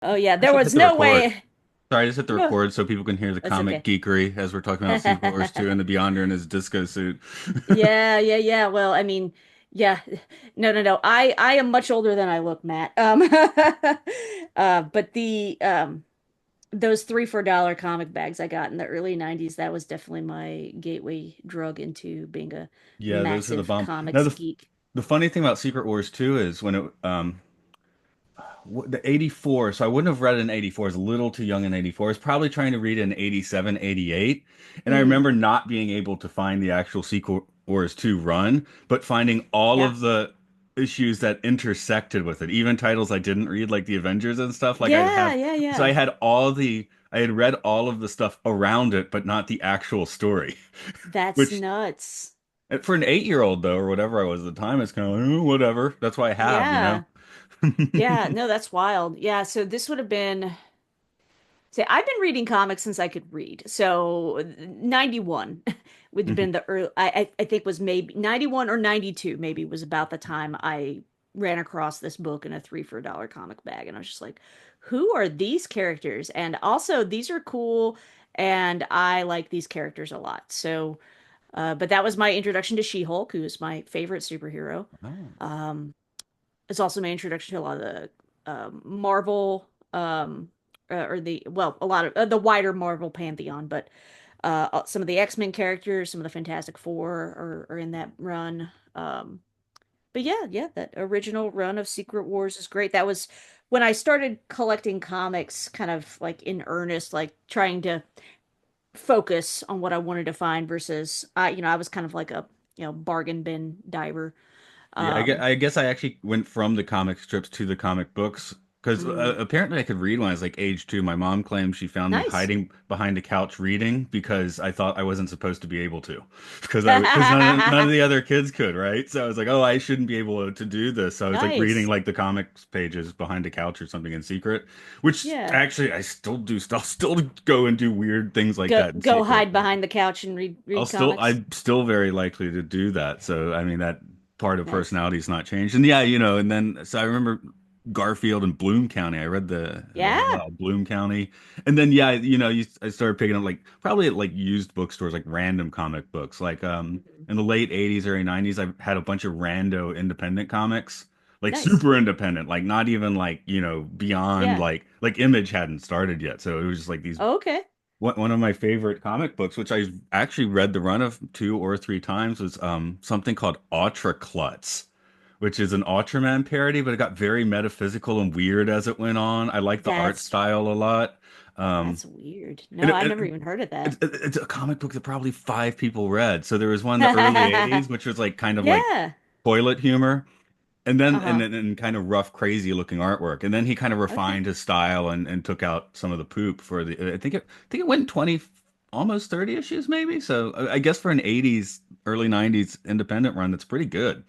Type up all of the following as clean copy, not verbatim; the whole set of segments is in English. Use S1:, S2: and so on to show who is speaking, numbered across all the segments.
S1: Oh yeah,
S2: I
S1: there
S2: should
S1: was
S2: hit the
S1: no
S2: record.
S1: way.
S2: Sorry, I just hit the
S1: No,
S2: record so people can hear the
S1: that's
S2: comic
S1: okay.
S2: geekery as we're talking about Secret Wars 2 and the Beyonder in his disco suit.
S1: Yeah, yeah, yeah. Well, I mean, yeah. No, no, no. I am much older than I look, Matt. But the those three for $1 comic bags I got in the early 90s, that was definitely my gateway drug into being a
S2: Yeah, those are the
S1: massive
S2: bomb. Now
S1: comics geek.
S2: the funny thing about Secret Wars 2 is when it the 84, so I wouldn't have read it in 84. I was a little too young in 84. I was probably trying to read it in 87, 88. And I
S1: Mm,
S2: remember not being able to find the actual Secret Wars 2 run, but finding all
S1: yeah.
S2: of the issues that intersected with it, even titles I didn't read, like the Avengers and stuff.
S1: Yeah, yeah,
S2: So
S1: yeah.
S2: I had read all of the stuff around it, but not the actual story.
S1: That's
S2: Which,
S1: nuts.
S2: for an 8-year-old though, or whatever I was at the time, it's kind of like, oh, whatever. That's why I have, you know?
S1: Yeah. Yeah, no, that's wild. Yeah, so this would have been say I've been reading comics since I could read. So 91 would have been the early I think was maybe 91 or 92 maybe was about the time I ran across this book in a 3 for $1 comic bag and I was just like, who are these characters? And also these are cool and I like these characters a lot. So but that was my introduction to She-Hulk, who is my favorite superhero.
S2: Oh.
S1: Um, it's also my introduction to a lot of the Marvel, or the well, a lot of the wider Marvel pantheon, but some of the X-Men characters, some of the Fantastic Four are in that run. But yeah, yeah, that original run of Secret Wars is great. That was when I started collecting comics, kind of like in earnest, like trying to focus on what I wanted to find versus, I was kind of like a bargain bin diver.
S2: Yeah,
S1: Um,
S2: I guess I actually went from the comic strips to the comic books because
S1: mm,
S2: apparently I could read when I was like age 2. My mom claims she found me
S1: nice.
S2: hiding behind a couch reading because I thought I wasn't supposed to be able to, because none of the other kids could, right? So I was like, oh, I shouldn't be able to do this. So I was like reading
S1: Nice.
S2: like the comics pages behind a couch or something in secret, which
S1: Yeah.
S2: actually I still do. I'll still go and do weird things like
S1: Go
S2: that in
S1: go
S2: secret.
S1: hide behind the couch and read comics.
S2: I'm still very likely to do that. So, I mean, that part of
S1: Nice.
S2: personality is not changed. And yeah, and then, so I remember Garfield and Bloom County. I read
S1: Yeah.
S2: Bloom County. And then, yeah, I started picking up like, probably at like used bookstores, like random comic books. Like,
S1: Mhm.
S2: in the late 80s, early 90s, I had a bunch of rando independent comics. Like
S1: Nice.
S2: super independent, like not even like, beyond
S1: Yeah.
S2: like Image hadn't started yet. So it was just like these
S1: Okay.
S2: one of my favorite comic books, which I actually read the run of 2 or 3 times, was something called Ultra Klutz, which is an Ultraman parody, but it got very metaphysical and weird as it went on. I like the art
S1: That's
S2: style a lot. Um,
S1: that's weird.
S2: and
S1: No, I've never even heard of that.
S2: it's a comic book that probably 5 people read. So there was one in the early 80s, which was like kind of like
S1: Yeah.
S2: toilet humor.
S1: Uh-huh.
S2: And kind of rough, crazy looking artwork. And then he kind of
S1: Okay.
S2: refined his style and took out some of the poop for I think it went 20, almost 30 issues maybe. So I guess for an 80s, early 90s independent run, that's pretty good.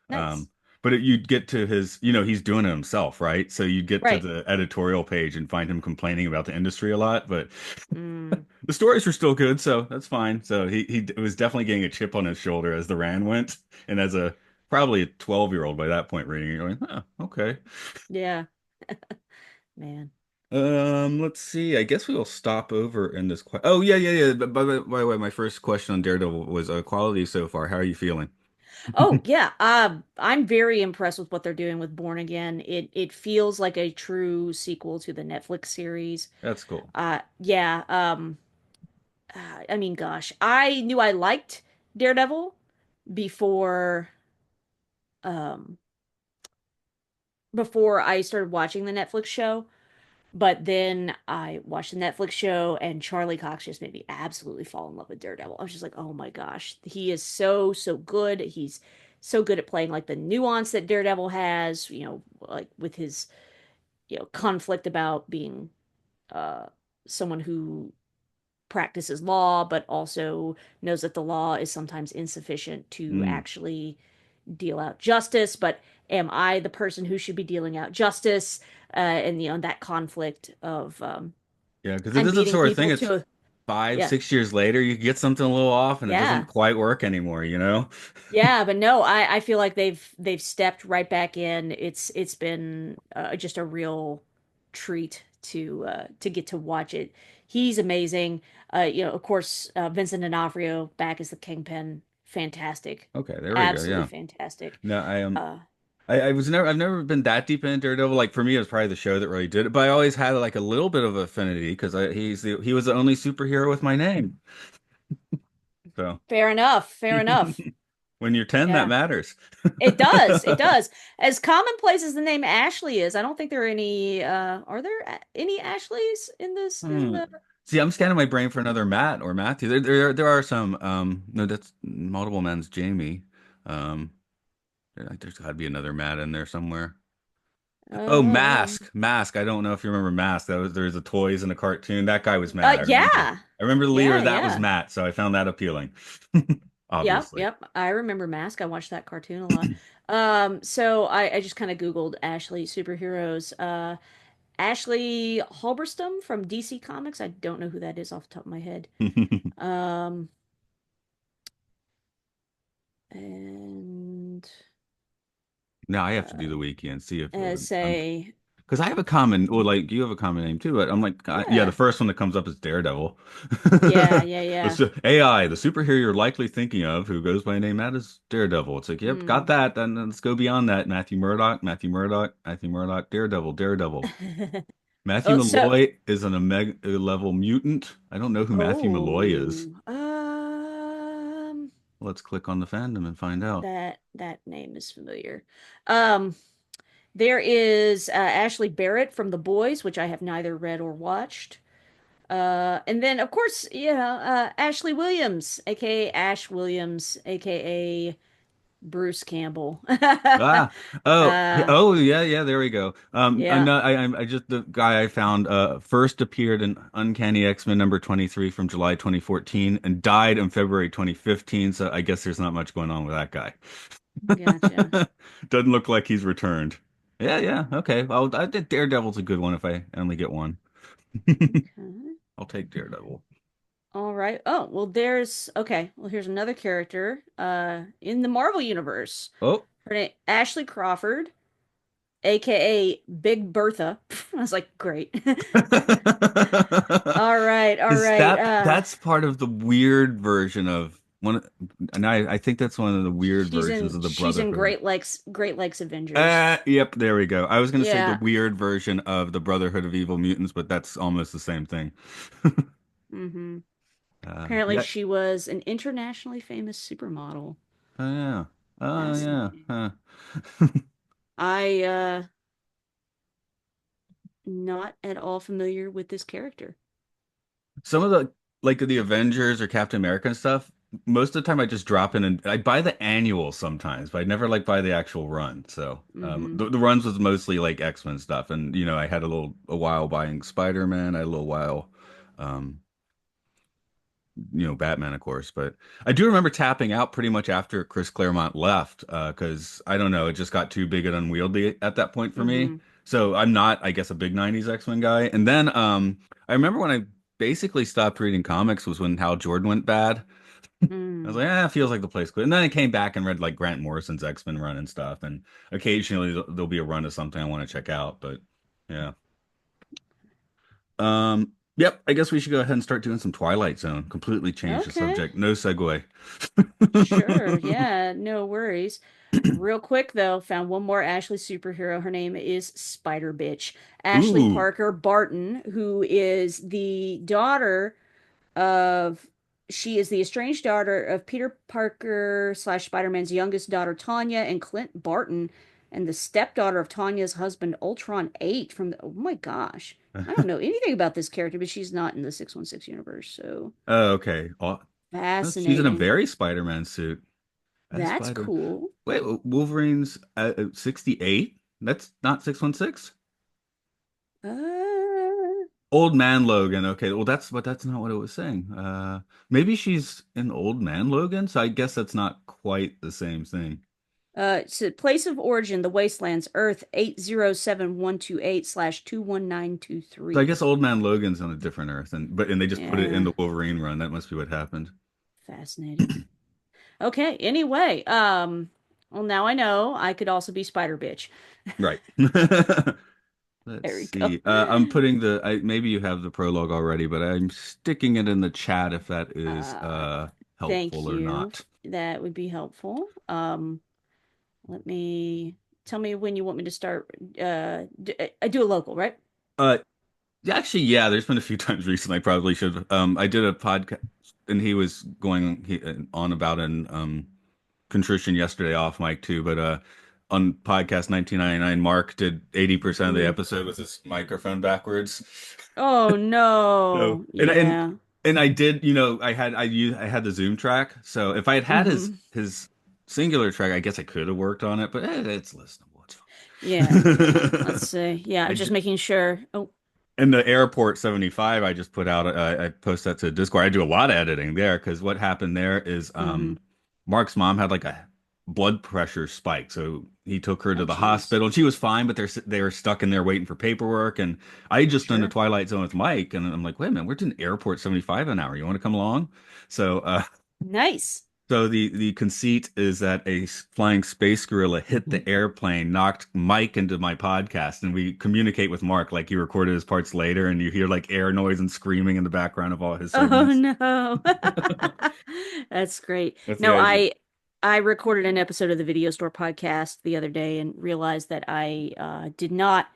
S1: Nice.
S2: Um, but you'd get to his, he's doing it himself, right? So you'd get to
S1: Right.
S2: the editorial page and find him complaining about the industry a lot, but
S1: Mm.
S2: the stories were still good, so that's fine. So he was definitely getting a chip on his shoulder as the Rand went, and as a probably a 12-year-old by that point reading it, going, oh, okay.
S1: Yeah. Man.
S2: Let's see. I guess we will stop over in this. Oh yeah, yeah, yeah. But by the way, my first question on Daredevil was quality so far. How are you feeling?
S1: Oh, yeah. I'm very impressed with what they're doing with Born Again. It feels like a true sequel to the Netflix series.
S2: That's cool.
S1: Yeah. I mean, gosh, I knew I liked Daredevil before um before I started watching the Netflix show, but then I watched the Netflix show and Charlie Cox just made me absolutely fall in love with Daredevil. I was just like, "Oh my gosh, he is so so good. He's so good at playing like the nuance that Daredevil has, like with his, conflict about being uh someone who practices law, but also knows that the law is sometimes insufficient to
S2: Mm.
S1: actually deal out justice. But am I the person who should be dealing out justice? And that conflict of
S2: Yeah, because it
S1: I'm
S2: is the
S1: beating
S2: sort of thing.
S1: people
S2: It's
S1: to
S2: five,
S1: yeah,
S2: 6 years later, you get something a little off, and it doesn't
S1: yeah,
S2: quite work anymore. You know?
S1: yeah. But no, I feel like they've stepped right back in. It's been just a real treat to get to watch it. He's amazing. Of course, Vincent D'Onofrio back as the Kingpin, fantastic,
S2: Okay, there we go.
S1: absolutely
S2: Yeah.
S1: fantastic.
S2: No,
S1: Uh,
S2: I've never been that deep into Daredevil. Like for me, it was probably the show that really did it. But I always had like a little bit of affinity because he was the only superhero with my name. So
S1: Fair enough, fair enough.
S2: when you're 10, that
S1: Yeah.
S2: matters.
S1: It does. It does. As commonplace as the name Ashley is, I don't think there are any are there any Ashleys in this in
S2: Hmm.
S1: the
S2: See, I'm scanning my brain for another Matt or Matthew. There are some. No, that's multiple men's Jamie. Um, there's got to be another Matt in there somewhere. Oh,
S1: um
S2: Mask. I don't know if you remember Mask. There's a toys in a cartoon. That guy was Matt.
S1: yeah.
S2: I remember the leader
S1: Yeah,
S2: of that was
S1: yeah.
S2: Matt, so I found that appealing.
S1: Yep,
S2: Obviously.
S1: yep. I remember Mask. I watched that cartoon a lot. So I just kind of Googled Ashley superheroes. Ashley Halberstam from DC Comics. I don't know who that is off the top of my head. Um and
S2: Now I have to do
S1: uh
S2: the wiki and see if I'm
S1: say
S2: because I have a common, well, like you have a common name too, but I'm like, yeah, the
S1: yeah.
S2: first one that comes up is Daredevil.
S1: Yeah, yeah, yeah.
S2: AI, the superhero you're likely thinking of, who goes by a name that is Daredevil. It's like, yep, got
S1: Hmm.
S2: that. Then let's go beyond that. Matthew Murdock, Daredevil. Matthew
S1: Oh, so
S2: Malloy is an Omega level mutant. I don't know who Matthew Malloy is.
S1: oh,
S2: Let's click on the fandom and find out.
S1: that name is familiar. Um, there is Ashley Barrett from The Boys, which I have neither read or watched. And then of course, Ashley Williams, aka Ash Williams, aka Bruce Campbell.
S2: Ah, oh,
S1: uh,
S2: yeah, there we go. I
S1: yeah,
S2: know, I just the guy I found first appeared in Uncanny X-Men number 23 from July 2014 and died in February 2015. So I guess there's not much going on with that guy.
S1: gotcha.
S2: Doesn't look like he's returned. Yeah, okay. Well, I think Daredevil's a good one if I only get one.
S1: Okay.
S2: I'll take Daredevil.
S1: All right. Oh, well, there's okay. Well, here's another character in the Marvel universe.
S2: Oh.
S1: Her name Ashley Crawford, aka Big Bertha. I was like, great. All right, all
S2: Is
S1: right.
S2: that's part of the weird version of one, and I think that's one of the weird versions of the
S1: She's in
S2: Brotherhood.
S1: Great Lakes Avengers.
S2: Yep, there we go. I was gonna say the
S1: Yeah.
S2: weird version of the Brotherhood of Evil Mutants, but that's almost the same thing.
S1: Mm-hmm. Apparently
S2: Yeah.
S1: she was an internationally famous supermodel.
S2: Oh yeah. Oh yeah.
S1: Fascinating.
S2: Huh.
S1: I not at all familiar with this character.
S2: Some of the like the Avengers or Captain America and stuff, most of the time I just drop in and I buy the annual sometimes, but I never like buy the actual run. So
S1: Mm-hmm.
S2: the runs was mostly like X-Men stuff. And I had a while buying Spider-Man, I had a little while um Batman, of course, but I do remember tapping out pretty much after Chris Claremont left, because I don't know, it just got too big and unwieldy at that point for me.
S1: Mm-hmm.
S2: So I'm not, I guess, a big 90s X-Men guy. And then I remember when I basically stopped reading comics was when Hal Jordan went bad. I was
S1: Mm.
S2: like, it feels like the place quit. And then I came back and read like Grant Morrison's X-Men run and stuff. And occasionally there'll be a run of something I want to check out. But yeah. Yep, I guess we should go ahead and start doing some Twilight Zone. Completely change the
S1: Okay.
S2: subject. No segue.
S1: Sure. Yeah, no worries. Real quick though, found one more Ashley superhero. Her name is Spider Bitch. Ashley
S2: Ooh.
S1: Parker Barton, who is the daughter of she is the estranged daughter of Peter Parker slash Spider-Man's youngest daughter Tanya and Clint Barton, and the stepdaughter of Tanya's husband Ultron 8 from the, oh my gosh. I don't know anything about this character, but she's not in the 616 universe, so
S2: Oh, okay. She's in a
S1: fascinating.
S2: very Spider-Man suit. As
S1: That's
S2: Spider.
S1: cool.
S2: Wait, Wolverine's 68? That's not 616?
S1: Uh,
S2: Old Man Logan. Okay, well that's not what it was saying. Maybe she's an Old Man Logan, so I guess that's not quite the same thing.
S1: so place of origin, the Wastelands, Earth 807128 slash
S2: So I guess
S1: 21923.
S2: Old Man Logan's on a different Earth, and they just put it in
S1: Yeah,
S2: the Wolverine run. That must be what happened.
S1: fascinating. Okay, anyway, well now I know I could also be Spider Bitch.
S2: Right. Let's
S1: There we go.
S2: see. I'm putting maybe you have the prologue already, but I'm sticking it in the chat if that is
S1: Uh, thank
S2: helpful or
S1: you.
S2: not.
S1: That would be helpful. Let me tell me when you want me to start. I do a local, right?
S2: Uh, yeah, actually, yeah, there's been a few times recently I probably should. I did a podcast and he was going on about an contrition yesterday off mic too, but on podcast 1999, Mark did 80% of the
S1: Mm.
S2: episode with his microphone backwards.
S1: Oh
S2: So,
S1: no. Yeah.
S2: and I did, I had the Zoom track. So if I had had
S1: Hmm.
S2: his singular track, I guess I could have worked on it, but it's listenable. It's
S1: Yeah, yeah. Let's
S2: fine.
S1: see. Yeah,
S2: I
S1: I'm just
S2: j
S1: making sure. Oh.
S2: And the Airport 75, I just put out, I post that to Discord. I do a lot of editing there because what happened there is
S1: Hmm.
S2: Mark's mom had like a blood pressure spike. So he took her
S1: Oh,
S2: to the
S1: geez.
S2: hospital and she was fine, but they were stuck in there waiting for paperwork. And I had just done the
S1: Sure.
S2: Twilight Zone with Mike. And I'm like, wait a minute, we're doing Airport 75 an hour. You want to come along? So,
S1: Nice.
S2: so the conceit is that a flying space gorilla hit the airplane, knocked Mike into my podcast, and we communicate with Mark like he recorded his parts later, and you hear like air noise and screaming in the background of all his
S1: Oh
S2: segments.
S1: no. That's great.
S2: That's the
S1: No,
S2: idea.
S1: I recorded an episode of the Video Store podcast the other day and realized that I did not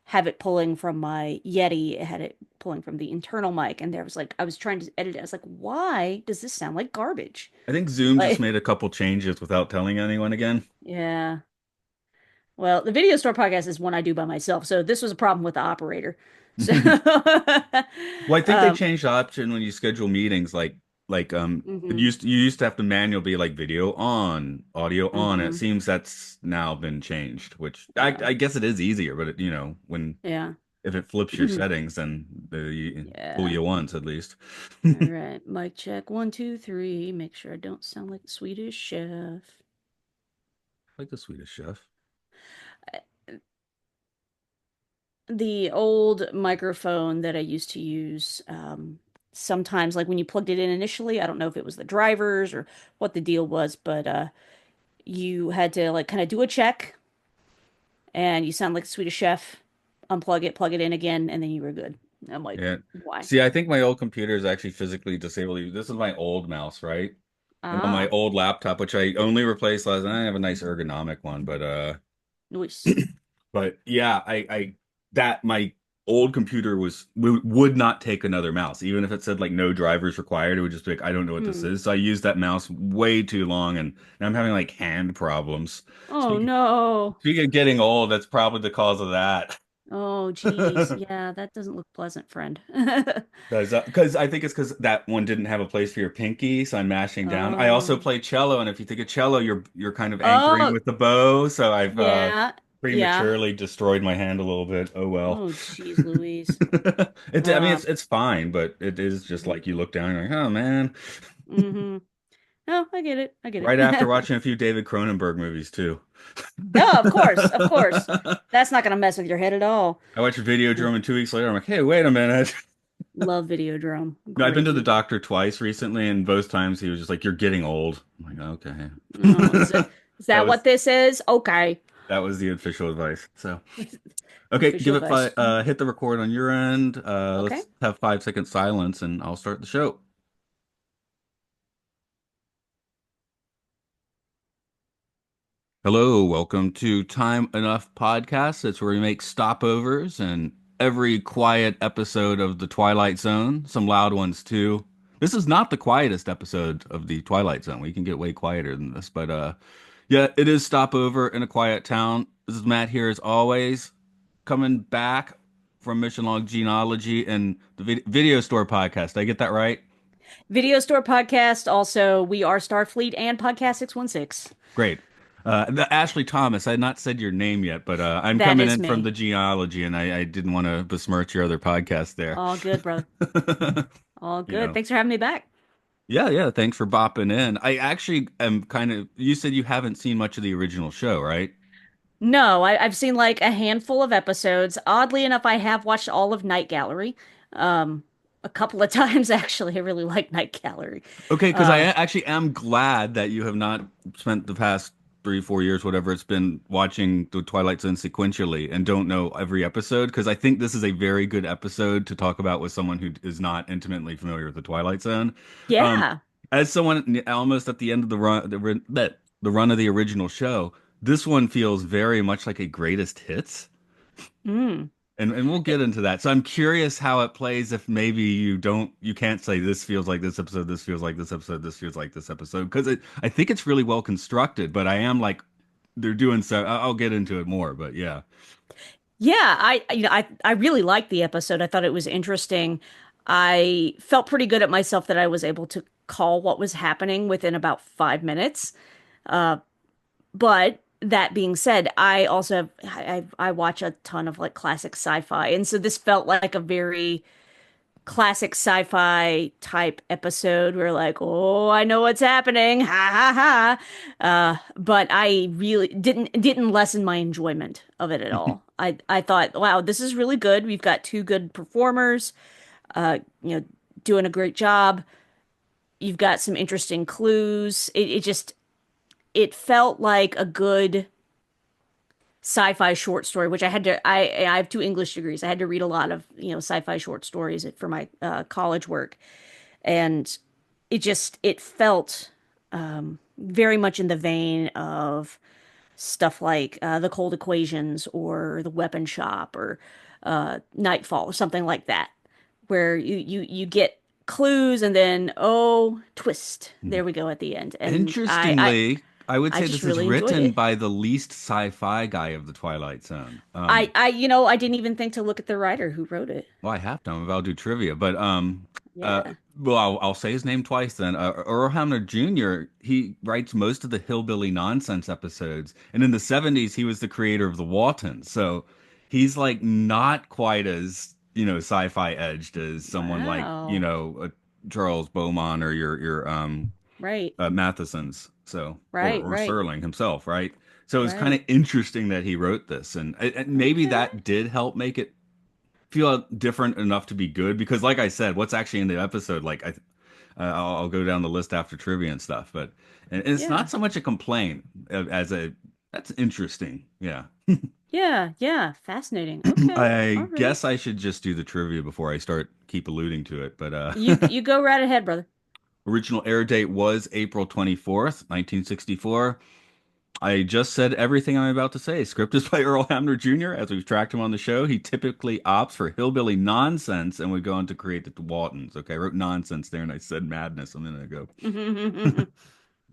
S1: have it pulling from my Yeti. It had it pulling from the internal mic, and there was like I was trying to edit it. I was like, why does this sound like garbage?
S2: I think Zoom just
S1: Like,
S2: made a couple changes without telling anyone again.
S1: yeah. Well, the Video Store podcast is one I do by myself, so this was a problem with the operator. So,
S2: Well, I think they
S1: um,
S2: changed the option when you schedule meetings, it
S1: mhm,
S2: you used to have to manually be like video on, audio on. It
S1: mhm,
S2: seems that's now been changed, which
S1: yeah,
S2: I guess it is easier, but when
S1: yeah,
S2: if it flips your settings, then fool
S1: yeah.
S2: you once at least.
S1: All right, mic check one, two, three. Make sure I don't sound like the Swedish chef.
S2: Like the Swedish Chef.
S1: The old microphone that I used to use, sometimes, like when you plugged it in initially, I don't know if it was the drivers or what the deal was, but you had to like kind of do a check, and you sound like the Swedish chef. Unplug it, plug it in again, and then you were good. I'm like,
S2: Yeah.
S1: why?
S2: See, I think my old computer is actually physically disabled. This is my old mouse, right? And on my
S1: Ah,
S2: old laptop, which I only replaced last night, I have a nice ergonomic one,
S1: nice.
S2: but yeah, I that my old computer would not take another mouse, even if it said like no drivers required. It would just be like, I don't know what this
S1: Hmm.
S2: is. So I used that mouse way too long, and now I'm having like hand problems.
S1: Oh
S2: Speaking,
S1: no.
S2: speaking of getting old, that's probably the cause of that.
S1: Oh geez. Yeah, that doesn't look pleasant, friend.
S2: Because I think it's because that one didn't have a place for your pinky, so I'm mashing down. I also
S1: Oh.
S2: play cello, and if you think of cello, you're kind of anchoring
S1: Oh,
S2: with the bow, so I've
S1: yeah. Yeah.
S2: prematurely destroyed my hand a little bit. Oh well.
S1: Oh, jeez, Louise.
S2: I mean,
S1: Uh,
S2: it's fine, but it is just like you look down and you're like, oh man.
S1: mm-hmm. No, I get it. I get
S2: Right after
S1: it.
S2: watching a few David Cronenberg movies too.
S1: No, of course, of course. That's not gonna mess with your head at all.
S2: I watched Videodrome and 2 weeks later, I'm like, hey, wait a minute.
S1: Love Videodrome.
S2: No, I've been
S1: Great
S2: to the
S1: movie.
S2: doctor twice recently, and both times he was just like, "You're getting old." I'm like,
S1: Oh,
S2: "Okay."
S1: is
S2: That
S1: that
S2: was
S1: what this is? Okay.
S2: that was the official advice. So, okay,
S1: Official
S2: give it
S1: advice.
S2: five. Hit the record on your end.
S1: Okay.
S2: Let's have 5 second silence, and I'll start the show. Hello, welcome to Time Enough Podcast. That's where we make stopovers and every quiet episode of the Twilight Zone, some loud ones too. This is not the quietest episode of the Twilight Zone. We can get way quieter than this, but yeah, it is Stopover in a quiet town. This is Matt here as always, coming back from Mission Log Genealogy and the Video Store Podcast. Did I get that right?
S1: Video Store Podcast. Also, We Are Starfleet and Podcast 616.
S2: Great. Ashley Thomas, I had not said your name yet, but I'm
S1: That
S2: coming
S1: is
S2: in from
S1: me.
S2: the genealogy, and I didn't want to besmirch your other podcast there.
S1: All good, brother. All
S2: You
S1: good.
S2: know,
S1: Thanks for having me back.
S2: yeah, yeah. Thanks for bopping in. I actually am kind of. You said you haven't seen much of the original show, right?
S1: No, I've seen like a handful of episodes. Oddly enough, I have watched all of Night Gallery, um, a couple of times actually. I really like Night Gallery.
S2: Okay, because
S1: Um,
S2: actually am glad that you have not spent the past 3, 4 years, whatever it's been, watching the Twilight Zone sequentially and don't know every episode because I think this is a very good episode to talk about with someone who is not intimately familiar with the Twilight Zone. Um,
S1: Yeah.
S2: as someone almost at the end of the run of the original show, this one feels very much like a greatest hits.
S1: Mm.
S2: And we'll get into that. So I'm curious how it plays if maybe you can't say this feels like this episode, this feels like this episode, this feels like this episode because I think it's really well constructed, but I am like they're doing so I'll get into it more, but yeah.
S1: Yeah, I really liked the episode. I thought it was interesting. I felt pretty good at myself that I was able to call what was happening within about 5 minutes. But that being said, I also I watch a ton of like classic sci-fi, and so this felt like a very classic sci-fi type episode where like, oh, I know what's happening, ha ha ha. But I really didn't lessen my enjoyment of it at all. I thought, wow, this is really good. We've got two good performers, you know, doing a great job. You've got some interesting clues. It just it felt like a good sci-fi short story, which I have two English degrees. I had to read a lot of, sci-fi short stories for my college work. And it felt very much in the vein of stuff like The Cold Equations or The Weapon Shop or Nightfall or something like that, where you get clues and then oh twist, there we go at the end. And
S2: Interestingly, I would
S1: I
S2: say
S1: just
S2: this is
S1: really enjoyed
S2: written
S1: it.
S2: by the least sci-fi guy of the Twilight Zone.
S1: I didn't even think to look at the writer who wrote it.
S2: Well, I have to. I'm about to do trivia, but
S1: Yeah.
S2: well, I'll say his name twice then. Earl Hamner Jr. He writes most of the hillbilly nonsense episodes, and in the '70s, he was the creator of the Waltons. So he's like not quite as sci-fi edged as someone like
S1: Wow.
S2: Charles Beaumont or your
S1: Right.
S2: Matheson's. So
S1: Right.
S2: or
S1: Right.
S2: Serling himself, right? So it's kind
S1: Right.
S2: of interesting that he wrote this, and maybe
S1: Okay.
S2: that did help make it feel different enough to be good because like I said, what's actually in the episode, like I'll go down the list after trivia and stuff, but and it's
S1: Yeah.
S2: not so much a complaint as a that's interesting. Yeah.
S1: Yeah. Yeah. Fascinating. Okay. All
S2: I
S1: right.
S2: guess I should just do the trivia before I start keep alluding to it, but
S1: You go right ahead, brother.
S2: original air date was April 24th, 1964. I just said everything I'm about to say. Script is by Earl Hamner Jr. As we've tracked him on the show, he typically opts for hillbilly nonsense and would go on to create the Waltons. Okay, I wrote nonsense there and I said madness a minute ago.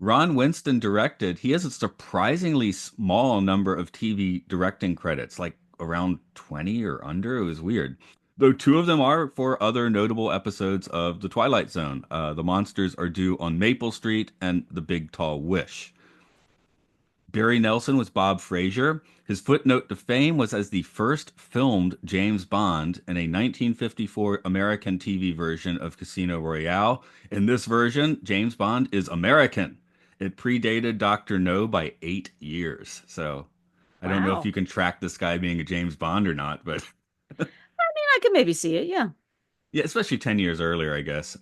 S2: Ron Winston directed. He has a surprisingly small number of TV directing credits, like around 20 or under. It was weird. Though two of them are for other notable episodes of The Twilight Zone. The monsters are due on Maple Street and The Big Tall Wish. Barry Nelson was Bob Frazier. His footnote to fame was as the first filmed James Bond in a 1954 American TV version of Casino Royale. In this version, James Bond is American. It predated Dr. No by 8 years. So I don't know if
S1: Wow.
S2: you can track this guy being a James Bond or not, but
S1: I can maybe see it. Yeah.
S2: yeah, especially 10 years earlier, I guess.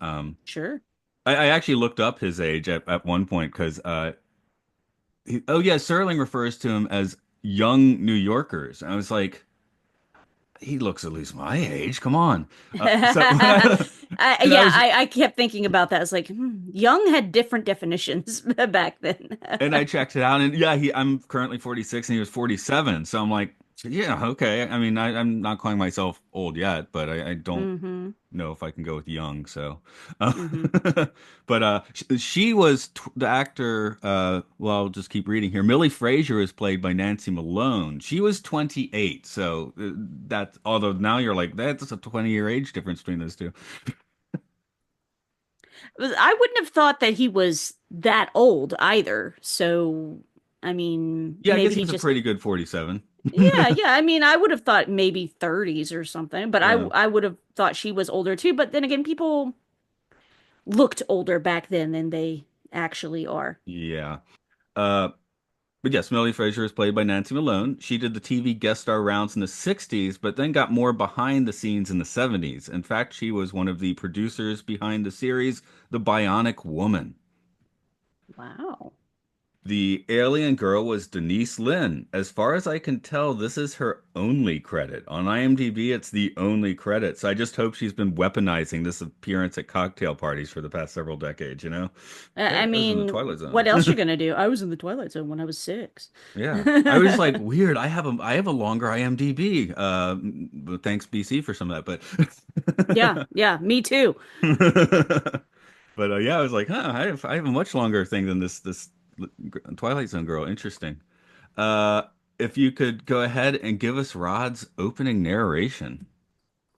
S1: Sure.
S2: I actually looked up his age at one point because oh yeah, Serling refers to him as young New Yorkers. I was like, he looks at least my age. Come on. So because I
S1: Yeah,
S2: was
S1: I kept thinking about that. It's like, young had different definitions back then.
S2: and I checked it out, and yeah, I'm currently 46, and he was 47. So I'm like, yeah, okay. I mean, I'm not calling myself old yet, but I don't
S1: Mm-hmm.
S2: know if I can go with young. So, uh,
S1: Mm-hmm.
S2: but she was the actor. Well, I'll just keep reading here. Millie Frazier is played by Nancy Malone. She was 28. So that although now you're like that's a 20-year age difference between those two.
S1: I wouldn't have thought that he was that old either. So, I mean,
S2: Yeah, I guess
S1: maybe
S2: he
S1: he
S2: was a
S1: just,
S2: pretty good 47.
S1: yeah, yeah. I mean, I would have thought maybe 30s or something, but
S2: Yeah.
S1: I would have thought she was older too. But then again, people looked older back then than they actually are.
S2: Yeah. Uh, but yes, Millie Frazier is played by Nancy Malone. She did the TV guest star rounds in the 60s, but then got more behind the scenes in the 70s. In fact, she was one of the producers behind the series The Bionic Woman.
S1: Wow.
S2: The alien girl was Denise Lin. As far as I can tell, this is her only credit. On IMDb, it's the only credit. So I just hope she's been weaponizing this appearance at cocktail parties for the past several decades, you know?
S1: I
S2: Hey, I was in the
S1: mean,
S2: Twilight
S1: what
S2: Zone.
S1: else you gonna do? I was in the Twilight Zone when I was 6.
S2: Yeah. I was like, weird. I have a longer IMDb. Thanks BC for some of that,
S1: Yeah,
S2: but
S1: yeah, me too.
S2: but yeah, I was like, huh, I have a much longer thing than this Twilight Zone girl. Interesting. Uh, if you could go ahead and give us Rod's opening narration.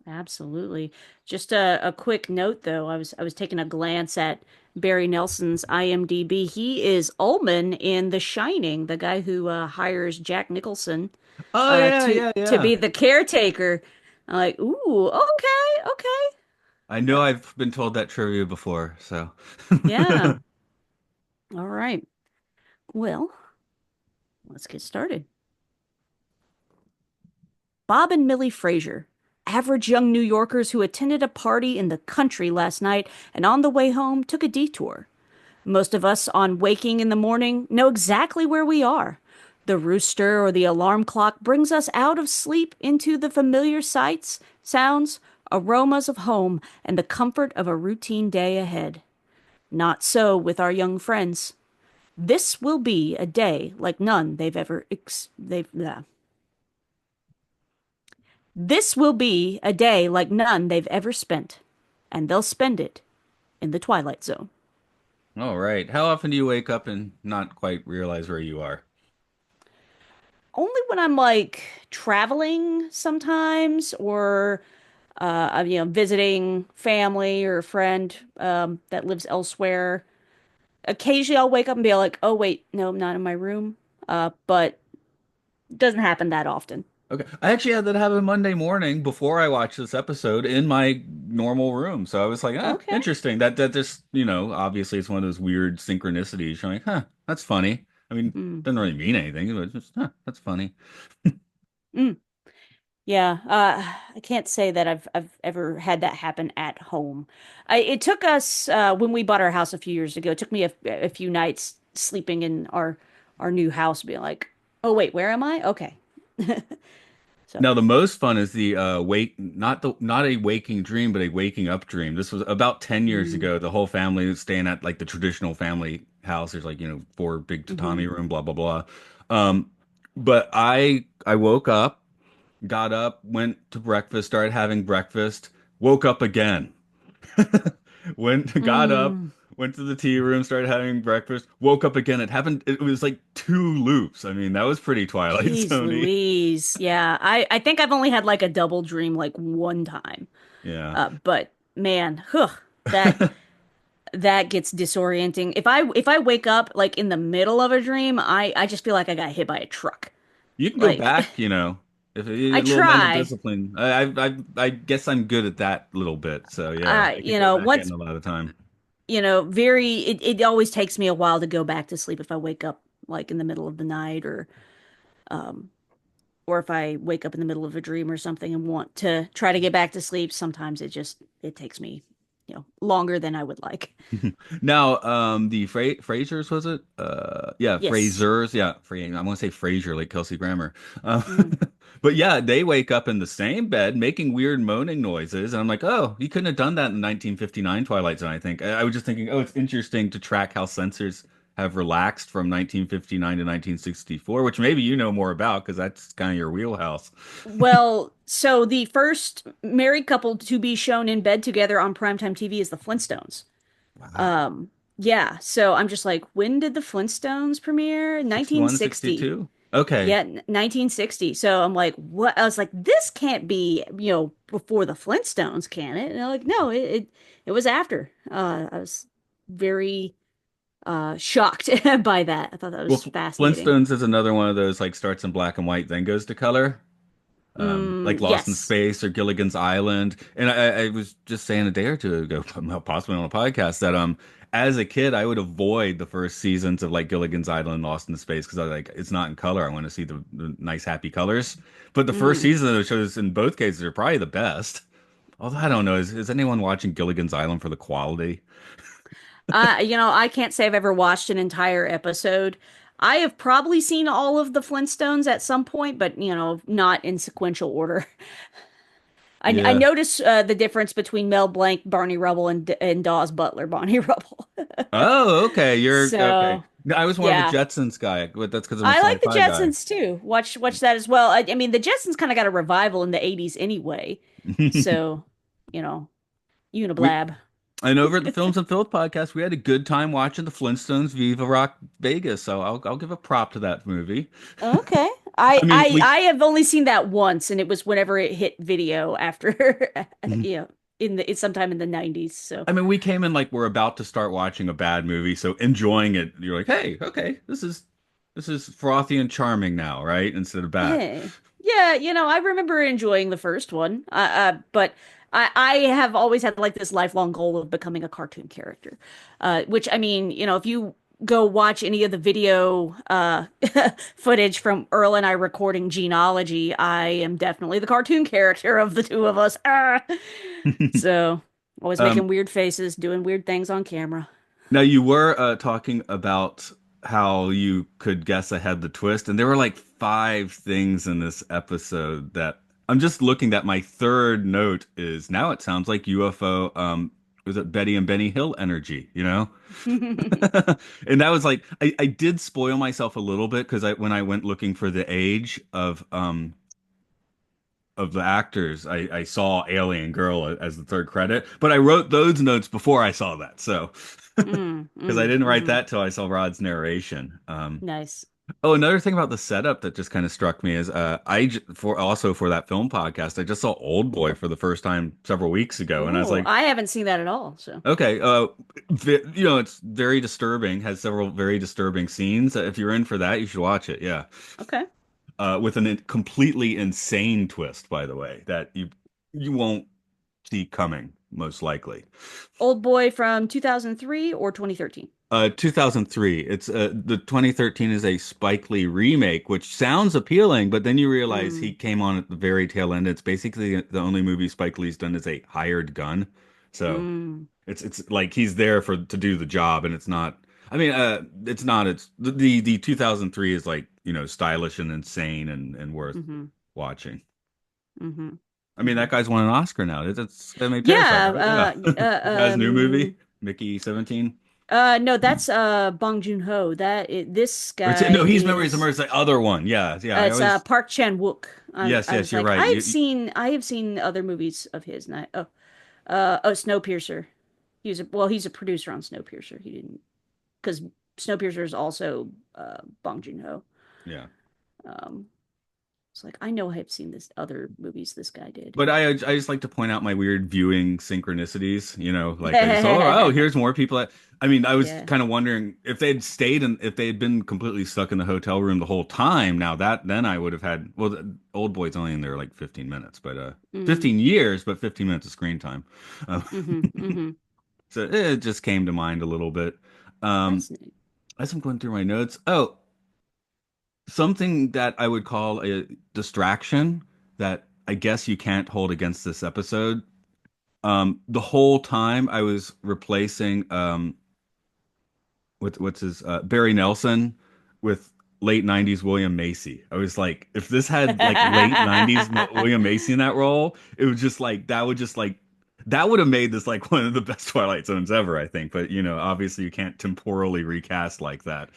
S1: Absolutely. Just a quick note though, I was taking a glance at Barry Nelson's IMDb. He is Ullman in The Shining, the guy who hires Jack Nicholson
S2: Oh yeah,
S1: to
S2: yeah, yeah.
S1: be the caretaker. I'm like, ooh, okay, okay.
S2: I know I've been told that trivia before, so.
S1: Yeah. All right. Well, let's get started. Bob and Millie Fraser, average young New Yorkers who attended a party in the country last night and on the way home took a detour. Most of us on waking in the morning know exactly where we are. The rooster or the alarm clock brings us out of sleep into the familiar sights, sounds, aromas of home and the comfort of a routine day ahead. Not so with our young friends. This will be a day like none they've ever they've This will be a day like none they've ever spent, and they'll spend it in the Twilight Zone.
S2: All right. How often do you wake up and not quite realize where you are?
S1: Only when I'm like traveling sometimes, or I'm, visiting family or a friend that lives elsewhere. Occasionally, I'll wake up and be like, "Oh wait, no, I'm not in my room." But it doesn't happen that often.
S2: Okay. I actually had that happen Monday morning before I watched this episode in my normal room. So I was like, ah,
S1: Okay.
S2: interesting. That just, obviously it's one of those weird synchronicities. You're like, huh, that's funny. I mean,
S1: Mm.
S2: doesn't really mean anything, but just, huh, that's funny.
S1: Mm. Yeah, I can't say that I've ever had that happen at home. It took us when we bought our house a few years ago. It took me a few nights sleeping in our new house, being like, "Oh wait, where am I?" Okay, so
S2: Now the most fun is the not a waking dream, but a waking up dream. This was about 10 years
S1: mm,
S2: ago. The whole family was staying at like the traditional family house. There's like, four big
S1: hmm
S2: tatami room, blah blah blah. Um, but I woke up, got up, went to breakfast, started having breakfast, woke up again. Got up,
S1: mm.
S2: went to the tea room, started having breakfast, woke up again. It happened, it was like two loops. I mean, that was pretty Twilight
S1: Jeez
S2: Zony.
S1: Louise. Yeah, I think I've only had like a double dream like one time.
S2: Yeah.
S1: But man, that that gets disorienting. If I wake up like in the middle of a dream, I just feel like I got hit by a truck.
S2: You can go
S1: Like
S2: back, if a
S1: I
S2: little mental
S1: try,
S2: discipline. I guess I'm good at that little bit. So yeah, I could go back in
S1: once,
S2: a lot of time.
S1: it always takes me a while to go back to sleep if I wake up like in the middle of the night um, or if I wake up in the middle of a dream or something and want to try to get back to sleep. Sometimes it takes me, longer than I would like.
S2: Now, the Frasers was it? Yeah,
S1: Yes.
S2: Frasers. Yeah, I want to say Frasier, like Kelsey Grammer.
S1: Mm.
S2: But yeah, they wake up in the same bed making weird moaning noises, and I'm like, oh, you couldn't have done that in 1959 Twilight Zone. I think I was just thinking, oh, it's interesting to track how censors have relaxed from 1959 to 1964, which maybe you know more about because that's kind of your wheelhouse.
S1: Well, so the first married couple to be shown in bed together on primetime TV is the Flintstones.
S2: Wow.
S1: Um, yeah, so I'm just like, when did the Flintstones premiere?
S2: 61,
S1: 1960.
S2: 62. Okay.
S1: Yeah, 1960. So I'm like, what? I was like, this can't be, before the Flintstones, can it? And they're like, no, it was after. I was very shocked by that. I thought that
S2: Well,
S1: was fascinating.
S2: Flintstones is another one of those like starts in black and white, then goes to color. Like Lost in
S1: Yes.
S2: Space or Gilligan's Island. And I was just saying a day or two ago, possibly on a podcast, that as a kid I would avoid the first seasons of like Gilligan's Island and Lost in Space because I like it's not in color. I want to see the nice happy colors. But the first
S1: Mm.
S2: season of the shows in both cases are probably the best. Although I don't know, is anyone watching Gilligan's Island for the quality?
S1: I can't say I've ever watched an entire episode. I have probably seen all of the Flintstones at some point, but not in sequential order. I
S2: Yeah.
S1: notice the difference between Mel Blanc, Barney Rubble, and Dawes Butler, Bonnie Rubble.
S2: Oh, okay. You're okay.
S1: So,
S2: I was more of a
S1: yeah,
S2: Jetsons guy, but that's because I'm a
S1: I like the
S2: sci-fi guy.
S1: Jetsons too. Watch that as well. I mean, the Jetsons kind of got a revival in the '80s anyway. So, you know,
S2: We
S1: Uniblab.
S2: and over at the Films and Filth podcast, we had a good time watching the Flintstones Viva Rock Vegas. So I'll give a prop to that movie.
S1: Okay.
S2: I mean, we
S1: I have only seen that once, and it was whenever it hit video after, it's sometime in the '90s. So,
S2: I mean, we came in like we're about to start watching a bad movie, so enjoying it. You're like, hey, okay, this is frothy and charming now, right? Instead of bad.
S1: eh. Yeah, I remember enjoying the first one. But I have always had like this lifelong goal of becoming a cartoon character. Which I mean, if you go watch any of the video footage from Earl and I recording Genealogy, I am definitely the cartoon character of the two of us. So always
S2: Um,
S1: making weird faces, doing weird things on camera.
S2: Now you were talking about how you could guess ahead the twist, and there were like five things in this episode that I'm just looking at. My third note is now it sounds like UFO. Was it Betty and Benny Hill energy? And that was like I did spoil myself a little bit because I when I went looking for the age of the actors, I saw Alien Girl as the third credit, but I wrote those notes before I saw that. So
S1: Mm,
S2: because I
S1: mm,
S2: didn't write
S1: hmm.
S2: that till I saw Rod's narration.
S1: Nice.
S2: Oh, another thing about the setup that just kind of struck me is for that film podcast, I just saw Old Boy for the first time several weeks ago, and I was
S1: Oh,
S2: like,
S1: I haven't seen that at all. So,
S2: okay, it's very disturbing, has several very disturbing scenes. If you're in for that, you should watch it. Yeah,
S1: okay.
S2: with a completely insane twist, by the way, that you won't see coming most likely.
S1: Old Boy from 2003 or 2013?
S2: 2003. It's the 2013 is a Spike Lee remake, which sounds appealing, but then you realize he
S1: Mm,
S2: came on at the very tail end. It's basically the only movie Spike Lee's done is a hired gun. So
S1: mm,
S2: it's like he's there to do the job, and it's not. I mean, it's not. It's the 2003 is like stylish and insane and worth
S1: mm-hmm,
S2: watching.
S1: mm-hmm,
S2: I mean,
S1: mm-hmm.
S2: that guy's won an Oscar now. It's that made Parasite, right? Yeah.
S1: Yeah,
S2: Guy's new movie, Mickey 17.
S1: no, that's Bong Joon-ho. This guy
S2: No, he's Memories of
S1: is
S2: Murder, the other one. Yeah, yeah. I
S1: it's
S2: always
S1: Park Chan-wook.
S2: yes,
S1: I
S2: yes.
S1: was
S2: You're
S1: like,
S2: right.
S1: I have seen other movies of his. And Snowpiercer. He's a producer on Snowpiercer. He didn't because Snowpiercer is also Bong Joon-ho.
S2: Yeah.
S1: Um, it's like I know I have seen this other movies this guy did.
S2: But I just like to point out my weird viewing synchronicities. Like I just saw, oh, here's more people. I mean, I was
S1: Yeah.
S2: kind of wondering if they'd stayed and if they had been completely stuck in the hotel room the whole time. Now that then I would have had the Old Boy's only in there like 15 minutes, but
S1: Mm,
S2: 15 years, but 15 minutes of screen time. Uh,
S1: mm-hmm, mm-hmm.
S2: so it just came to mind a little bit. Um,
S1: That's neat.
S2: as I'm going through my notes, oh, something that I would call a distraction that I guess you can't hold against this episode. The whole time I was replacing what's his Barry Nelson with late 90s William Macy. I was like, if this had like late 90s William Macy in that role, it would just like that would have made this like one of the best Twilight Zones ever, I think. But obviously you can't temporally recast like that.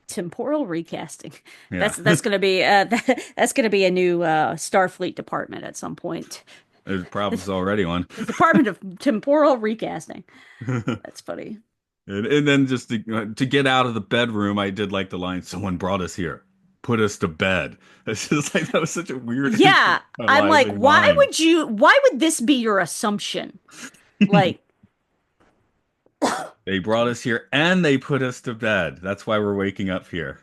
S1: Temporal recasting.
S2: Yeah.
S1: That's gonna be that's gonna be a new Starfleet department at some point.
S2: There's problems already on.
S1: The Department of Temporal Recasting. That's funny.
S2: And then just to get out of the bedroom, I did like the line, "Someone brought us here, put us to bed." It's just like that was such a weird
S1: Yeah, I'm like,
S2: internalizing line.
S1: why would this be your assumption? Like,
S2: They brought us here and they put us to bed. That's why we're waking up here.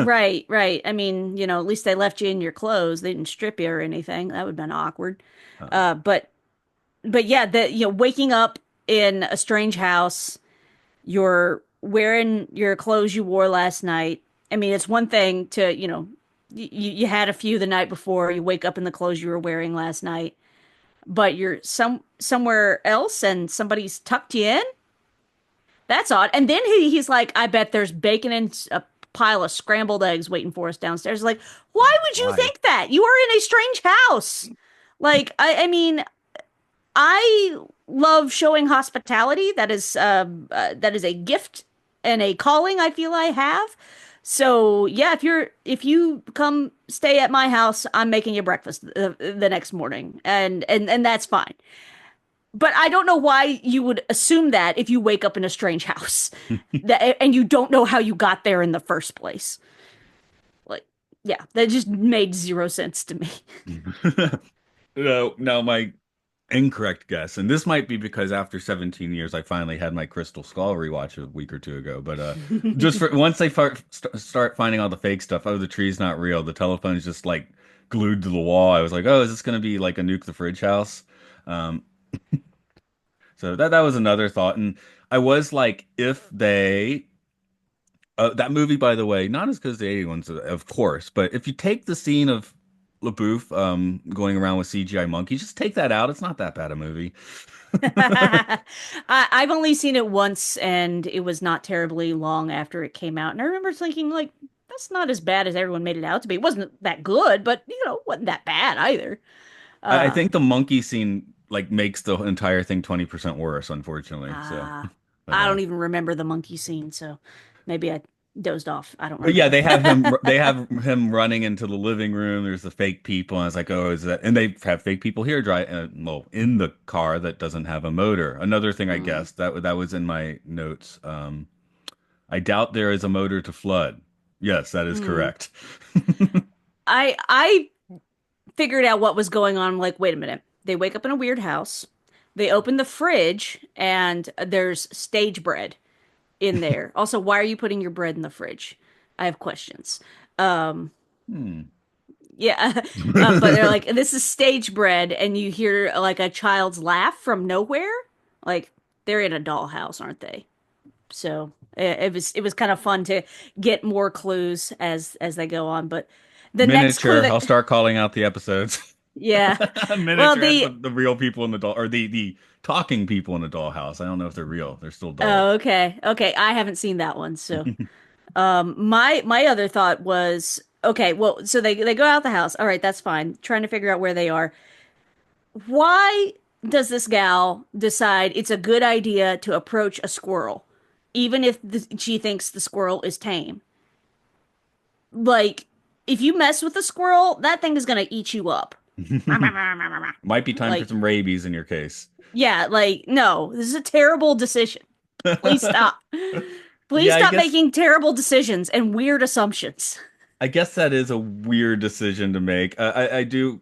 S1: right, right. I mean, at least they left you in your clothes. They didn't strip you or anything. That would have been awkward.
S2: Uh,
S1: But yeah, waking up in a strange house, you're wearing your clothes you wore last night. I mean, it's one thing to, you had a few the night before, you wake up in the clothes you were wearing last night, but you're somewhere else and somebody's tucked you in. That's odd. And then he's like, I bet there's bacon and a pile of scrambled eggs waiting for us downstairs. Like, why would you
S2: Why?
S1: think that? You are in a strange house. Like, I mean, I love showing hospitality. That is a gift and a calling I feel I have. So yeah, if you come stay at my house, I'm making you breakfast the next morning, and that's fine. But I don't know why you would assume that if you wake up in a strange house, that and you don't know how you got there in the first place. Like, yeah, that just made zero sense to me.
S2: No, no, my incorrect guess, and this might be because after 17 years, I finally had my Crystal Skull rewatch a week or two ago. But just for once they start finding all the fake stuff, oh, the tree's not real, the telephone's just like glued to the wall. I was like, oh, is this going to be like a nuke the fridge house? Um, so that was another thought, and I was like, if they that movie, by the way, not as good as the 80 ones, of course, but if you take the scene of LaBouffe going around with CGI monkeys, just take that out. It's not that bad a movie.
S1: I've only seen it once, and it was not terribly long after it came out. And I remember thinking, like, that's not as bad as everyone made it out to be. It wasn't that good, but wasn't that bad either.
S2: I
S1: Uh,
S2: think the monkey scene like makes the entire thing 20% worse, unfortunately. So,
S1: ah,
S2: but
S1: I don't even remember the monkey scene, so maybe I dozed off. I don't
S2: but yeah,
S1: remember.
S2: they have him running into the living room. There's the fake people, and I was like, oh, is that? And they have fake people here drive well in the car that doesn't have a motor. Another thing I
S1: Mm,
S2: guess that was in my notes. I doubt there is a motor to flood. Yes, that is
S1: mm.
S2: correct.
S1: I figured out what was going on. I'm like, wait a minute. They wake up in a weird house. They open the fridge, and there's stage bread in there. Also, why are you putting your bread in the fridge? I have questions. Um,
S2: Hmm.
S1: yeah, but they're like, this is stage bread, and you hear like a child's laugh from nowhere. Like they're in a dollhouse, aren't they? So it was kind of fun to get more clues as they go on. But the next clue
S2: Miniature.
S1: that,
S2: I'll start calling out the episodes.
S1: yeah, well,
S2: Miniature has the real people in the doll or the talking people in the dollhouse. I don't know if they're real. They're still dolls.
S1: oh, okay, okay, I haven't seen that one, so. My other thought was, okay, well, so they go out the house. All right, that's fine. Trying to figure out where they are. Why does this gal decide it's a good idea to approach a squirrel, even if she thinks the squirrel is tame? Like, if you mess with a squirrel, that thing is gonna eat you up.
S2: Might be time for
S1: Like,
S2: some rabies in your case.
S1: yeah, like, no, this is a terrible decision. Please stop. Please
S2: Yeah,
S1: stop making terrible decisions and weird assumptions.
S2: I guess that is a weird decision to make. I do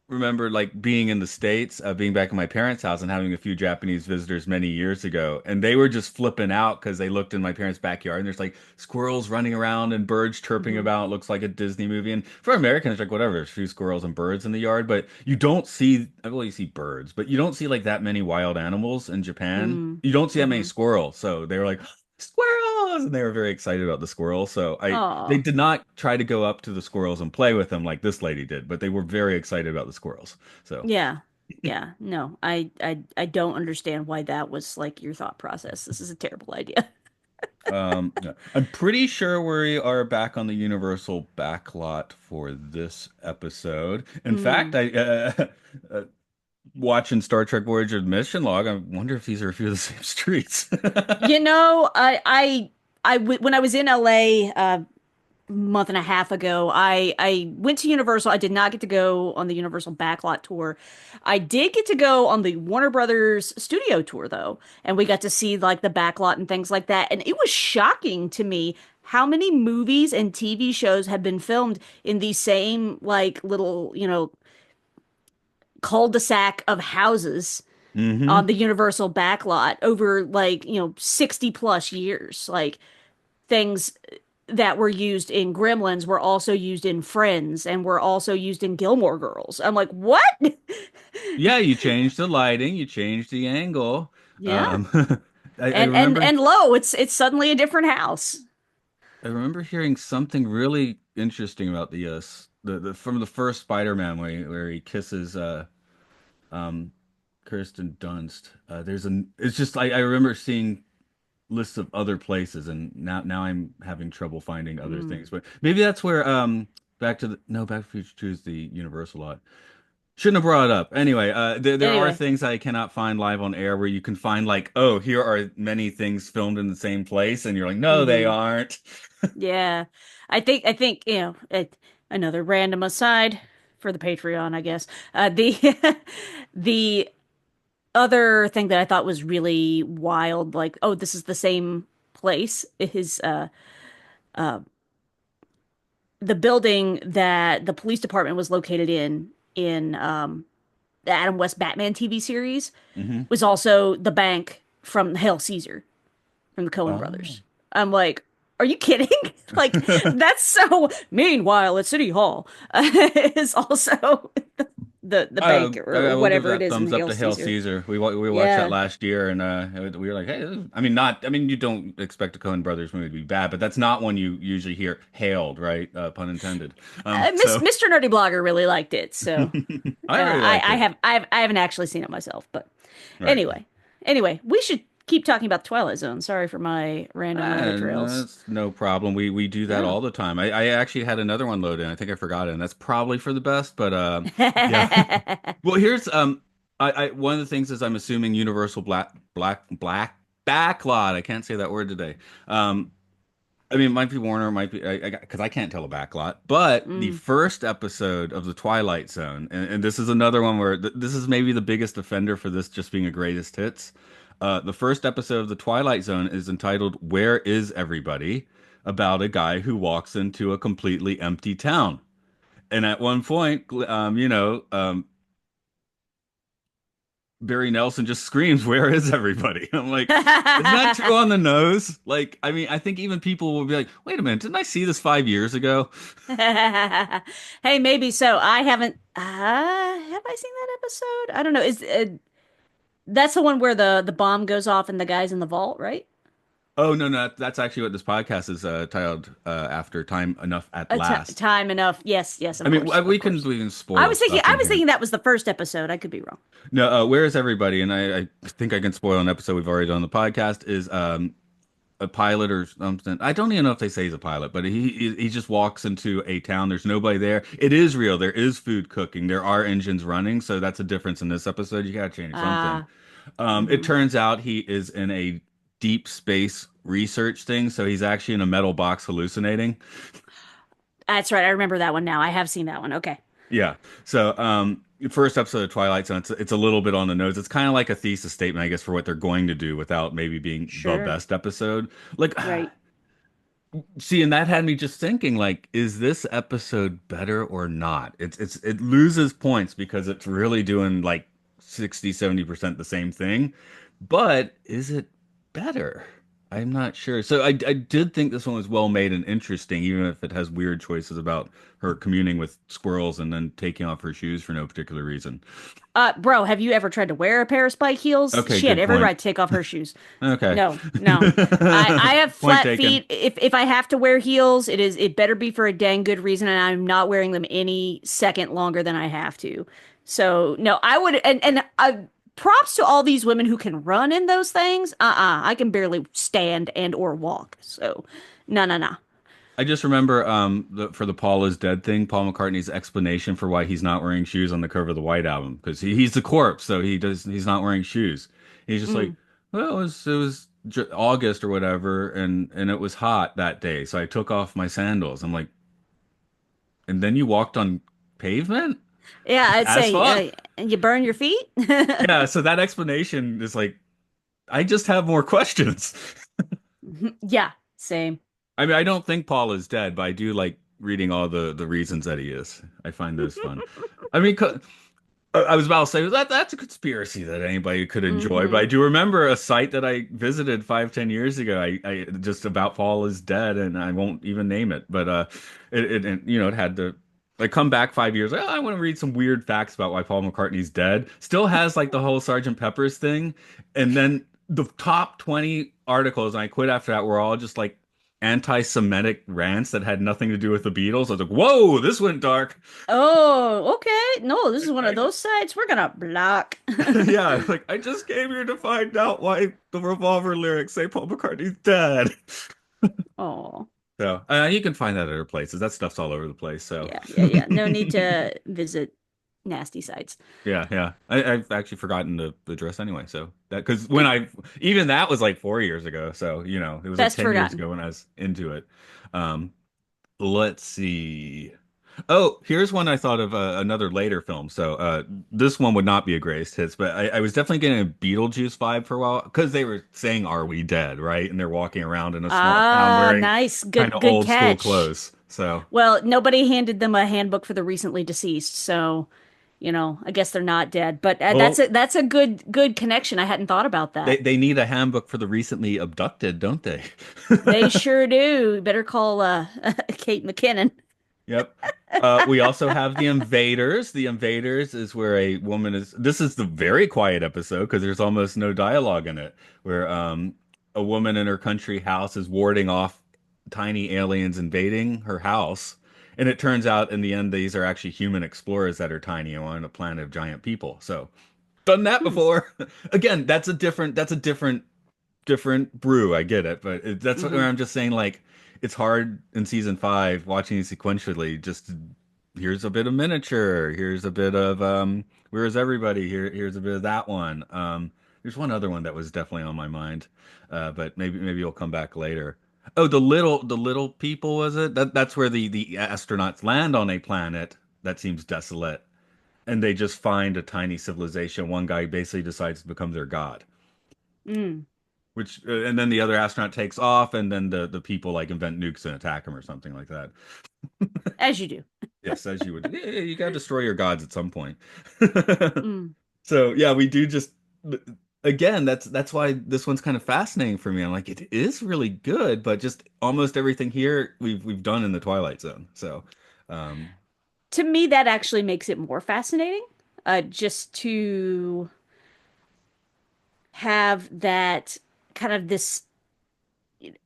S2: remember like being in the States, being back in my parents' house and having a few Japanese visitors many years ago, and they were just flipping out because they looked in my parents' backyard and there's like squirrels running around and birds chirping
S1: Hmm.
S2: about. It looks like a Disney movie. And for Americans, it's like whatever, there's a few squirrels and birds in the yard, but you don't see, well, you see birds, but you don't see like that many wild animals in Japan.
S1: Mm.
S2: You don't see that many
S1: Hmm.
S2: squirrels. So they were like, squirrels, and they were very excited about the squirrels. So I they
S1: Oh.
S2: did not try to go up to the squirrels and play with them like this lady did, but they were very excited about the squirrels. So
S1: Yeah. Yeah. No, I don't understand why that was like your thought process. This is a terrible idea.
S2: yeah. I'm pretty sure we are back on the Universal backlot for this episode. In fact,
S1: Hmm.
S2: I uh, watching Star Trek Voyager Mission Log, I wonder if these are a few of the same streets.
S1: You know, when I was in LA month and a half ago, I went to Universal. I did not get to go on the Universal backlot tour. I did get to go on the Warner Brothers studio tour though, and we got to see like the backlot and things like that. And it was shocking to me how many movies and TV shows have been filmed in the same like little, cul-de-sac of houses on
S2: hmm
S1: the Universal backlot over like, 60 plus years. Like things that were used in Gremlins were also used in Friends and were also used in Gilmore Girls. I'm like, what?
S2: Yeah, you change the lighting, you change the angle.
S1: Yeah.
S2: Um, I
S1: And and
S2: remember
S1: and lo, it's suddenly a different house.
S2: I remember hearing something really interesting about the from the first Spider-Man where he kisses um Kirsten Dunst. There's an it's just I remember seeing lists of other places, and now I'm having trouble finding other
S1: Mm.
S2: things. But maybe that's where Back to the no Back to the Future 2 is the Universal lot. Shouldn't have brought it up. Anyway, there are
S1: Anyway,
S2: things I cannot find live on air where you can find like, oh, here are many things filmed in the same place, and you're like, no, they
S1: hmm
S2: aren't.
S1: yeah, I think another random aside for the Patreon, I guess. The the other thing that I thought was really wild, like, oh, this is the same place, is the building that the police department was located in the Adam West Batman TV series
S2: Hmm.
S1: was also the bank from Hail Caesar from the Coen
S2: Oh.
S1: brothers. I'm like, are you kidding? Like, that's so. Meanwhile, at City Hall is also the bank or
S2: I will give
S1: whatever it
S2: that
S1: is in
S2: thumbs up
S1: Hail
S2: to Hail
S1: Caesar.
S2: Caesar. We watched that
S1: Yeah.
S2: last year, and we were like, hey, I mean, not, I mean, you don't expect a Coen Brothers movie to be bad, but that's not one you usually hear hailed, right? Pun intended. So
S1: Mr. Nerdy Blogger really liked it, so
S2: I really
S1: I,
S2: liked
S1: I
S2: it.
S1: have I haven't actually seen it myself, but
S2: Right.
S1: anyway, we should keep talking about Twilight Zone. Sorry for my random rabbit
S2: And
S1: trails.
S2: that's no problem. We do that
S1: Yeah.
S2: all the time. I actually had another one loaded. I think I forgot it, and that's probably for the best. But yeah. Well, here's I one of the things is I'm assuming Universal Black backlot. I can't say that word today. Um, I mean, it might be Warner, it might be because I can't tell a backlot. But the
S1: Mm.
S2: first episode of the Twilight Zone, and this is another one where this is maybe the biggest offender for this just being a greatest hits. The first episode of the Twilight Zone is entitled "Where Is Everybody?" about a guy who walks into a completely empty town. And at one point, Barry Nelson just screams, "Where is everybody?" I'm like, isn't that too on the nose? Like, I mean, I think even people will be like, wait a minute, didn't I see this 5 years ago?
S1: Hey, maybe so. I haven't. Have I seen that episode? I don't know. Is that's the one where the bomb goes off and the guy's in the vault, right?
S2: Oh, no, no, that's actually what this podcast is titled after Time Enough at
S1: T
S2: Last.
S1: time enough. Yes, yes,
S2: I
S1: of
S2: mean,
S1: course, of course.
S2: we can spoil stuff
S1: I
S2: in
S1: was
S2: here.
S1: thinking that was the first episode. I could be wrong.
S2: No, Where is Everybody? And I think I can spoil an episode we've already done on the podcast is a pilot or something. I don't even know if they say he's a pilot, but he just walks into a town. There's nobody there. It is real. There is food cooking. There are engines running. So that's a difference in this episode. You gotta change something.
S1: Ah,
S2: It
S1: hmm
S2: turns out he is in a deep space research thing. So he's actually in a metal box hallucinating.
S1: That's right. I remember that one now. I have seen that one. Okay,
S2: Yeah. So, first episode of Twilight Zone, it's a little bit on the nose. It's kind of like a thesis statement, I guess, for what they're going to do without maybe being the
S1: sure,
S2: best episode. Like,
S1: right.
S2: see, and that had me just thinking, like, is this episode better or not? It loses points because it's really doing like 60-70% the same thing. But is it better? I'm not sure. So I did think this one was well made and interesting, even if it has weird choices about her communing with squirrels and then taking off her shoes for no particular reason.
S1: Bro, have you ever tried to wear a pair of spike heels?
S2: Okay,
S1: She had
S2: good
S1: every
S2: point.
S1: right to take off her shoes.
S2: Okay.
S1: No, no. I have
S2: Point
S1: flat
S2: taken.
S1: feet. If I have to wear heels, it better be for a dang good reason, and I'm not wearing them any second longer than I have to. So no, I would and props to all these women who can run in those things. I can barely stand and or walk. So no, no, no.
S2: I just remember for the Paul is dead thing, Paul McCartney's explanation for why he's not wearing shoes on the cover of the White Album because he's the corpse, so he's not wearing shoes. He's just like,
S1: Mm.
S2: well, it was August or whatever, and it was hot that day, so I took off my sandals. I'm like, and then you walked on pavement,
S1: Yeah, I'd say
S2: asphalt.
S1: you burn your feet.
S2: Yeah, so that explanation is like, I just have more questions.
S1: Yeah, same.
S2: I mean, I don't think Paul is dead, but I do like reading all the reasons that he is. I find those fun. I mean, I was about to say that's a conspiracy that anybody could enjoy, but I
S1: hmm
S2: do remember a site that I visited 5-10 years ago. I just about Paul is dead, and I won't even name it. But it had to like come back 5 years. Oh, I want to read some weird facts about why Paul McCartney's dead. Still has like the whole Sergeant Pepper's thing, and then the top 20 articles, and I quit after that, were all just like anti-Semitic rants that had nothing to do with the Beatles. I was like, whoa, this went dark.
S1: Oh, okay. No, this is one of
S2: I
S1: those sites we're gonna block.
S2: yeah, like I just came here to find out why the Revolver lyrics say Paul McCartney's dead.
S1: Oh,
S2: So you can find that at other places. That stuff's all over the place. So
S1: yeah, yeah, yeah. No need to visit nasty sites.
S2: yeah, yeah. I've actually forgotten the address anyway. So that because when
S1: Eh,
S2: I even that was like 4 years ago. So it was like
S1: best
S2: 10 years
S1: forgotten.
S2: ago when I was into it. Um, let's see. Oh, here's one I thought of another later film. So this one would not be a greatest hits, but I was definitely getting a Beetlejuice vibe for a while because they were saying "Are we dead?" Right, and they're walking around in a small town
S1: Ah,
S2: wearing
S1: nice.
S2: kind
S1: Good,
S2: of
S1: good
S2: old school
S1: catch.
S2: clothes. So
S1: Well, nobody handed them a handbook for the recently deceased, so I guess they're not dead. But
S2: well,
S1: that's a good connection. I hadn't thought about
S2: they
S1: that.
S2: they need a handbook for the recently abducted, don't they?
S1: They sure do. Better call Kate McKinnon.
S2: Yep. We also have The Invaders. The Invaders is where a woman is. This is the very quiet episode because there's almost no dialogue in it, where a woman in her country house is warding off tiny aliens invading her house. And it turns out in the end, these are actually human explorers that are tiny and on a planet of giant people. So done that
S1: Hmm.
S2: before. Again, that's a different brew. I get it, but that's what
S1: Hmm.
S2: I'm just saying. Like, it's hard in season five watching it sequentially. Just here's a bit of miniature. Here's a bit of Where's everybody? Here's a bit of that one. There's one other one that was definitely on my mind, but maybe you'll come back later. Oh, the little people was it? That's where the astronauts land on a planet that seems desolate, and they just find a tiny civilization. One guy basically decides to become their god.
S1: Mm.
S2: Which and then the other astronaut takes off, and then the people like invent nukes and attack him or something like that.
S1: As you do.
S2: Yes, as you would. Yeah, you got to destroy your gods at some point.
S1: Mm.
S2: So yeah, we do just again. That's why this one's kind of fascinating for me. I'm like, it is really good, but just almost everything here we've done in the Twilight Zone. So um,
S1: To me, that actually makes it more fascinating. Just to have that kind of this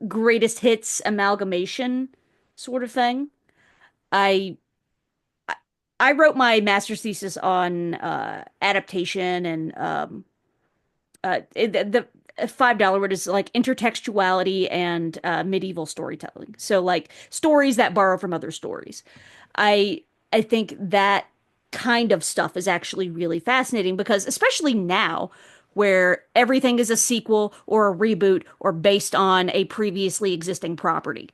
S1: greatest hits amalgamation sort of thing. I I wrote my master's thesis on adaptation and the $5 word is like intertextuality and medieval storytelling. So like stories that borrow from other stories. I I think that kind of stuff is actually really fascinating because especially now where everything is a sequel or a reboot or based on a previously existing property.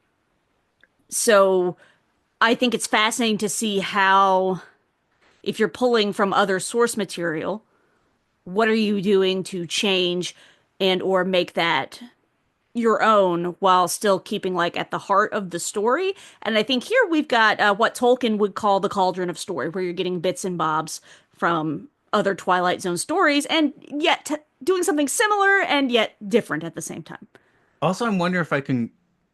S1: So I think it's fascinating to see how if you're pulling from other source material, what are you doing to change and or make that your own while still keeping like at the heart of the story. And I think here we've got what Tolkien would call the cauldron of story, where you're getting bits and bobs from other Twilight Zone stories, and yet doing something similar and yet different at the same time.
S2: Also, I'm wondering if I can,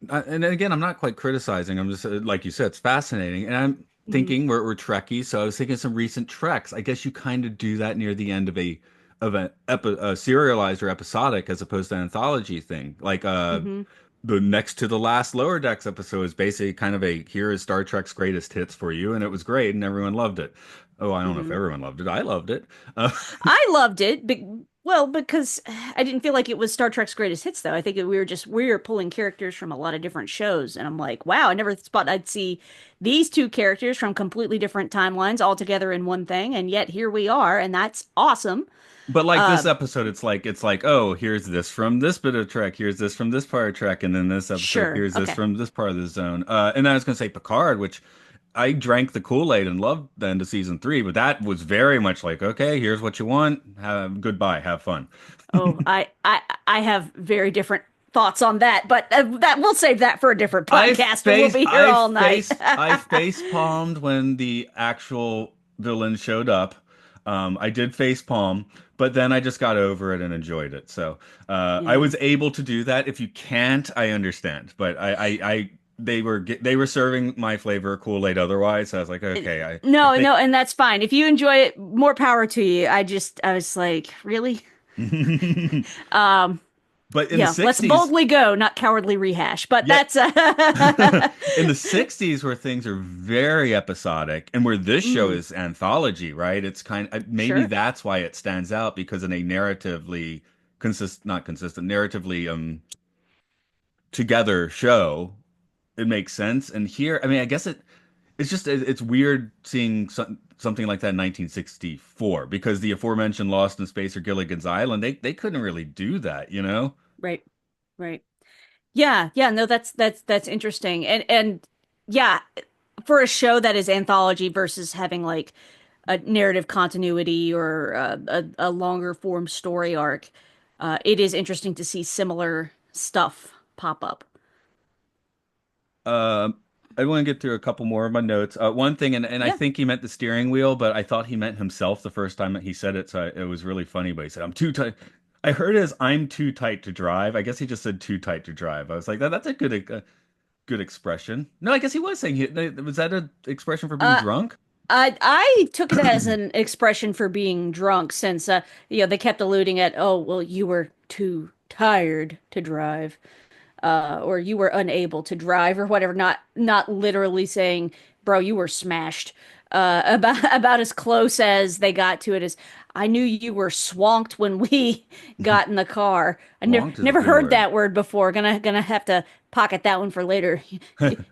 S2: and again, I'm not quite criticizing. I'm just like you said, it's fascinating, and I'm
S1: Hmm.
S2: thinking we're Trekkies, so I was thinking some recent Treks. I guess you kind of do that near the end of a serialized or episodic as opposed to an anthology thing. Like
S1: Hmm.
S2: the next to the last Lower Decks episode is basically kind of a here is Star Trek's greatest hits for you, and it was great, and everyone loved it. Oh, I don't know if
S1: Hmm.
S2: everyone loved it. I loved it. Uh,
S1: I loved it, well, because I didn't feel like it was Star Trek's greatest hits, though. I think we were pulling characters from a lot of different shows, and I'm like, wow, I never thought I'd see these two characters from completely different timelines all together in one thing, and yet here we are, and that's awesome.
S2: But like
S1: Uh,
S2: this episode, it's like, oh, here's this from this bit of Trek, here's this from this part of Trek, and then this episode,
S1: sure,
S2: here's this
S1: okay.
S2: from this part of the zone. And then I was gonna say Picard, which I drank the Kool-Aid and loved the end of season three, but that was very much like, okay, here's what you want. Goodbye, have fun.
S1: Oh, I have very different thoughts on that, but that we'll save that for a different
S2: I
S1: podcast, or we'll
S2: face
S1: be here
S2: I
S1: all night.
S2: face I face palmed when the actual villain showed up. I did face palm, but then I just got over it and enjoyed it. So I
S1: Yeah.
S2: was able to do that. If you can't, I understand. But they were serving my flavor of Kool-Aid otherwise. So I was like, okay, I
S1: No,
S2: think.
S1: no, and that's fine. If you enjoy it, more power to you. I was like, really?
S2: But in the
S1: Yeah, let's
S2: 60s,
S1: boldly go, not cowardly rehash. But
S2: yeah,
S1: that's
S2: in the 60s where things are very episodic and where this show
S1: mm,
S2: is anthology, right? It's maybe
S1: sure.
S2: that's why it stands out because in a narratively not consistent, narratively together show, it makes sense. And here, I mean, I guess it's just it's weird seeing something like that in 1964 because the aforementioned Lost in Space or Gilligan's Island, they couldn't really do that, you know?
S1: Right. Right. Yeah, yeah, no, that's interesting. And yeah, for a show that is anthology versus having like a narrative continuity or a longer form story arc, it is interesting to see similar stuff pop up.
S2: Um, I want to get through a couple more of my notes. One thing, and I
S1: Yeah.
S2: think he meant the steering wheel, but I thought he meant himself the first time that he said it, so it was really funny. But he said, "I'm too tight." I heard it as "I'm too tight to drive." I guess he just said "too tight to drive." I was like, that's a good expression. No, I guess he was saying was that an expression for being
S1: Uh,
S2: drunk?
S1: I took it as an expression for being drunk since they kept alluding at, oh, well, you were too tired to drive. Or you were unable to drive or whatever, not literally saying, bro, you were smashed. About as close as they got to it as I knew you were swanked when we got in the car. I
S2: Wonked is a
S1: never
S2: good
S1: heard
S2: word.
S1: that word before. Gonna have to pocket that one for later.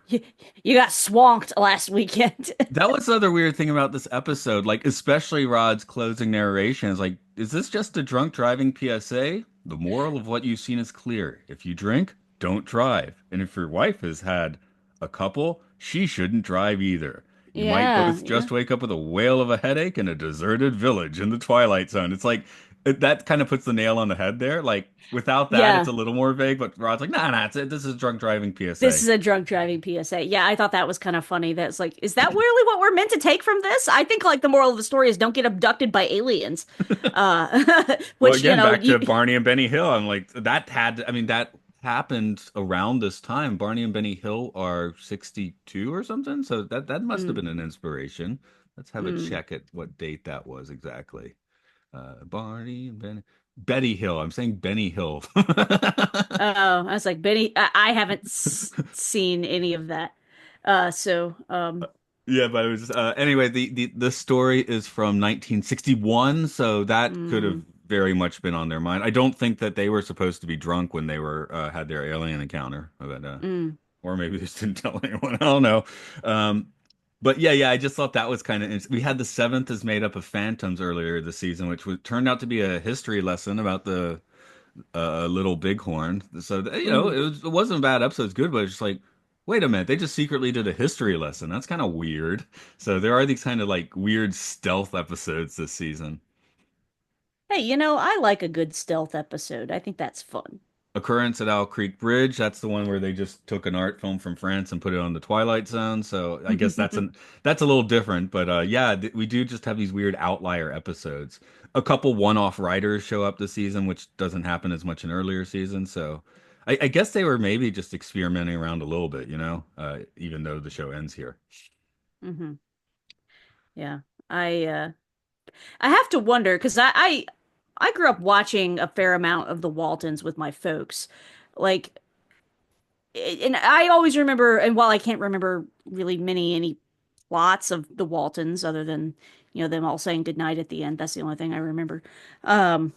S1: You, you got swanked last weekend.
S2: That was the other weird thing about this episode, like especially Rod's closing narration is like, is this just a drunk driving PSA? The moral of what you've seen is clear. If you drink, don't drive. And if your wife has had a couple, she shouldn't drive either. You might
S1: Yeah,
S2: both
S1: yeah,
S2: just wake up with a whale of a headache in a deserted village in the Twilight Zone. It's like that kind of puts the nail on the head there. Like without that, it's
S1: yeah.
S2: a little more vague, but Rod's like, nah, it's it. This is drunk driving
S1: This
S2: PSA.
S1: is a drunk driving PSA. Yeah, I thought that was kind of funny. That's like, is that really what we're meant to take from this? I think like the moral of the story is don't get abducted by aliens.
S2: Well,
S1: Which,
S2: again, back to Barney and Benny Hill. I'm like, I mean, that happened around this time. Barney and Benny Hill are 62 or something. So that must have
S1: mm,
S2: been an inspiration. Let's have a
S1: mm.
S2: check at what date that was exactly. Barney and Betty Hill. I'm saying Benny Hill.
S1: Oh, I was like, Benny, I haven't seen any of that. So,
S2: Yeah, but it was anyway, the story is from 1961, so that could have
S1: mm,
S2: very much been on their mind. I don't think that they were supposed to be drunk when they were had their alien encounter, but
S1: mm,
S2: or maybe they just didn't tell anyone. I don't know. Um, but yeah, I just thought that was kind of we had the seventh is made up of phantoms earlier this season, which turned out to be a history lesson about the Little Bighorn. So
S1: mm.
S2: it wasn't a bad episode. It's good, but it's just like, wait a minute, they just secretly did a history lesson. That's kind of weird. So there are these kind of like weird stealth episodes this season.
S1: Hey, I like a good stealth episode. I think that's fun.
S2: Occurrence at Owl Creek Bridge. That's the one where they just took an art film from France and put it on the Twilight Zone. So I guess that's a little different. But yeah, we do just have these weird outlier episodes. A couple one-off writers show up this season, which doesn't happen as much in earlier seasons. So I guess they were maybe just experimenting around a little bit, even though the show ends here.
S1: Hmm. Yeah. I have to wonder because I grew up watching a fair amount of the Waltons with my folks. Like, and I always remember, and while I can't remember really any plots of the Waltons other than, them all saying goodnight at the end, that's the only thing I remember. Um,